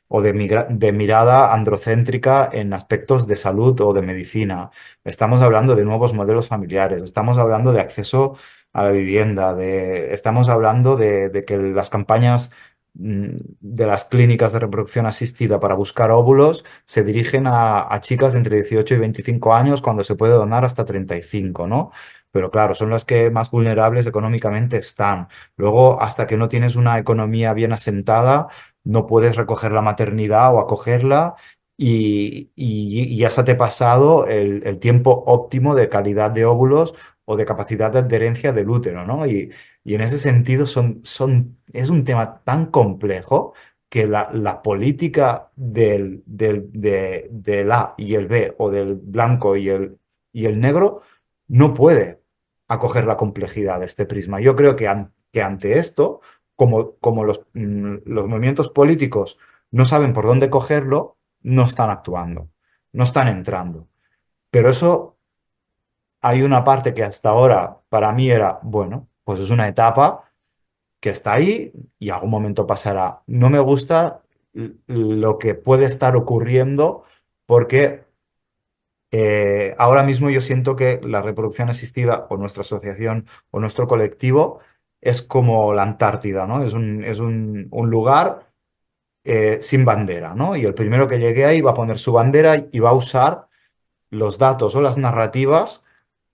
o de mirada androcéntrica en aspectos de salud o de medicina. Estamos hablando de nuevos modelos familiares, estamos hablando de acceso a la vivienda, estamos hablando de que las campañas de las clínicas de reproducción asistida para buscar óvulos se dirigen a chicas entre 18 y 25 años cuando se puede donar hasta 35, ¿no? Pero claro, son las que más vulnerables económicamente están. Luego, hasta que no tienes una economía bien asentada, no puedes recoger la maternidad o acogerla y ya se te ha pasado el tiempo óptimo de calidad de óvulos o de capacidad de adherencia del útero, ¿no? Y en ese sentido es un tema tan complejo que la política del A y el B o del blanco y el negro no puede acoger la complejidad de este prisma. Yo creo que ante esto, como los movimientos políticos no saben por dónde cogerlo, no están actuando, no están entrando. Pero eso hay una parte que hasta ahora para mí era, bueno, pues es una etapa que está ahí y algún momento pasará. No me gusta lo que puede estar ocurriendo porque ahora mismo yo siento que la reproducción asistida o nuestra asociación o nuestro colectivo es como la Antártida, ¿no? Un lugar sin bandera, ¿no? Y el primero que llegue ahí va a poner su bandera y va a usar los datos o las narrativas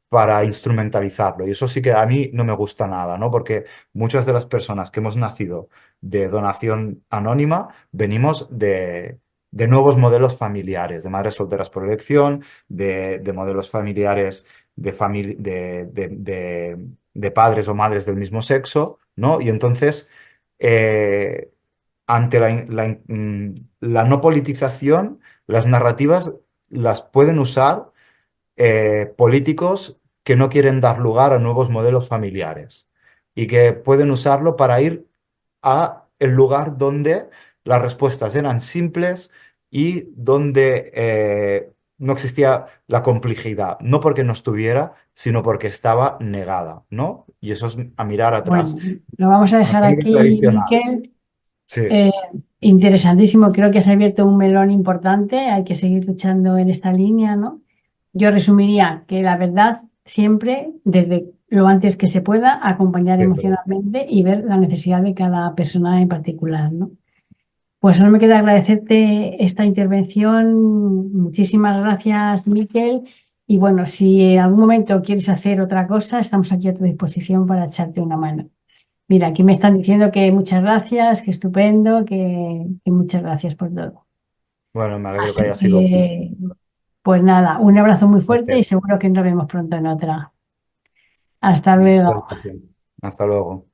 para instrumentalizarlo. Y eso sí que a mí no me gusta nada, ¿no? Porque muchas de las personas que hemos nacido de donación anónima venimos de nuevos modelos familiares, de madres solteras por elección, de modelos familiares de padres o madres del mismo sexo, ¿no? Y entonces, eh, ante la no politización, las narrativas las pueden usar políticos que no quieren dar lugar a nuevos modelos familiares y que pueden usarlo para ir a el lugar donde las respuestas eran simples y donde no existía la complejidad, no porque no estuviera, sino porque estaba negada, ¿no? Y eso es a mirar Bueno, atrás. lo vamos a La dejar política aquí, tradicional. Miquel. Sí, Eh, Interesantísimo, creo que has abierto un melón importante, hay que seguir luchando en esta línea, ¿no? Yo resumiría que la verdad siempre, desde lo antes que se pueda, acompañar sí, pero emocionalmente y ver la necesidad de cada persona en particular, ¿no? Pues solo me queda agradecerte esta intervención. Muchísimas gracias, Miquel. Y bueno, si en algún momento quieres hacer otra cosa, estamos aquí a tu disposición para echarte una mano. Mira, aquí me están diciendo que muchas gracias, que estupendo, que muchas gracias por todo. bueno, me alegro que Así haya sido útil. que, pues nada, un abrazo muy fuerte y Gracias. seguro que nos vemos pronto en otra. Hasta Muchas luego. gracias. Hasta luego.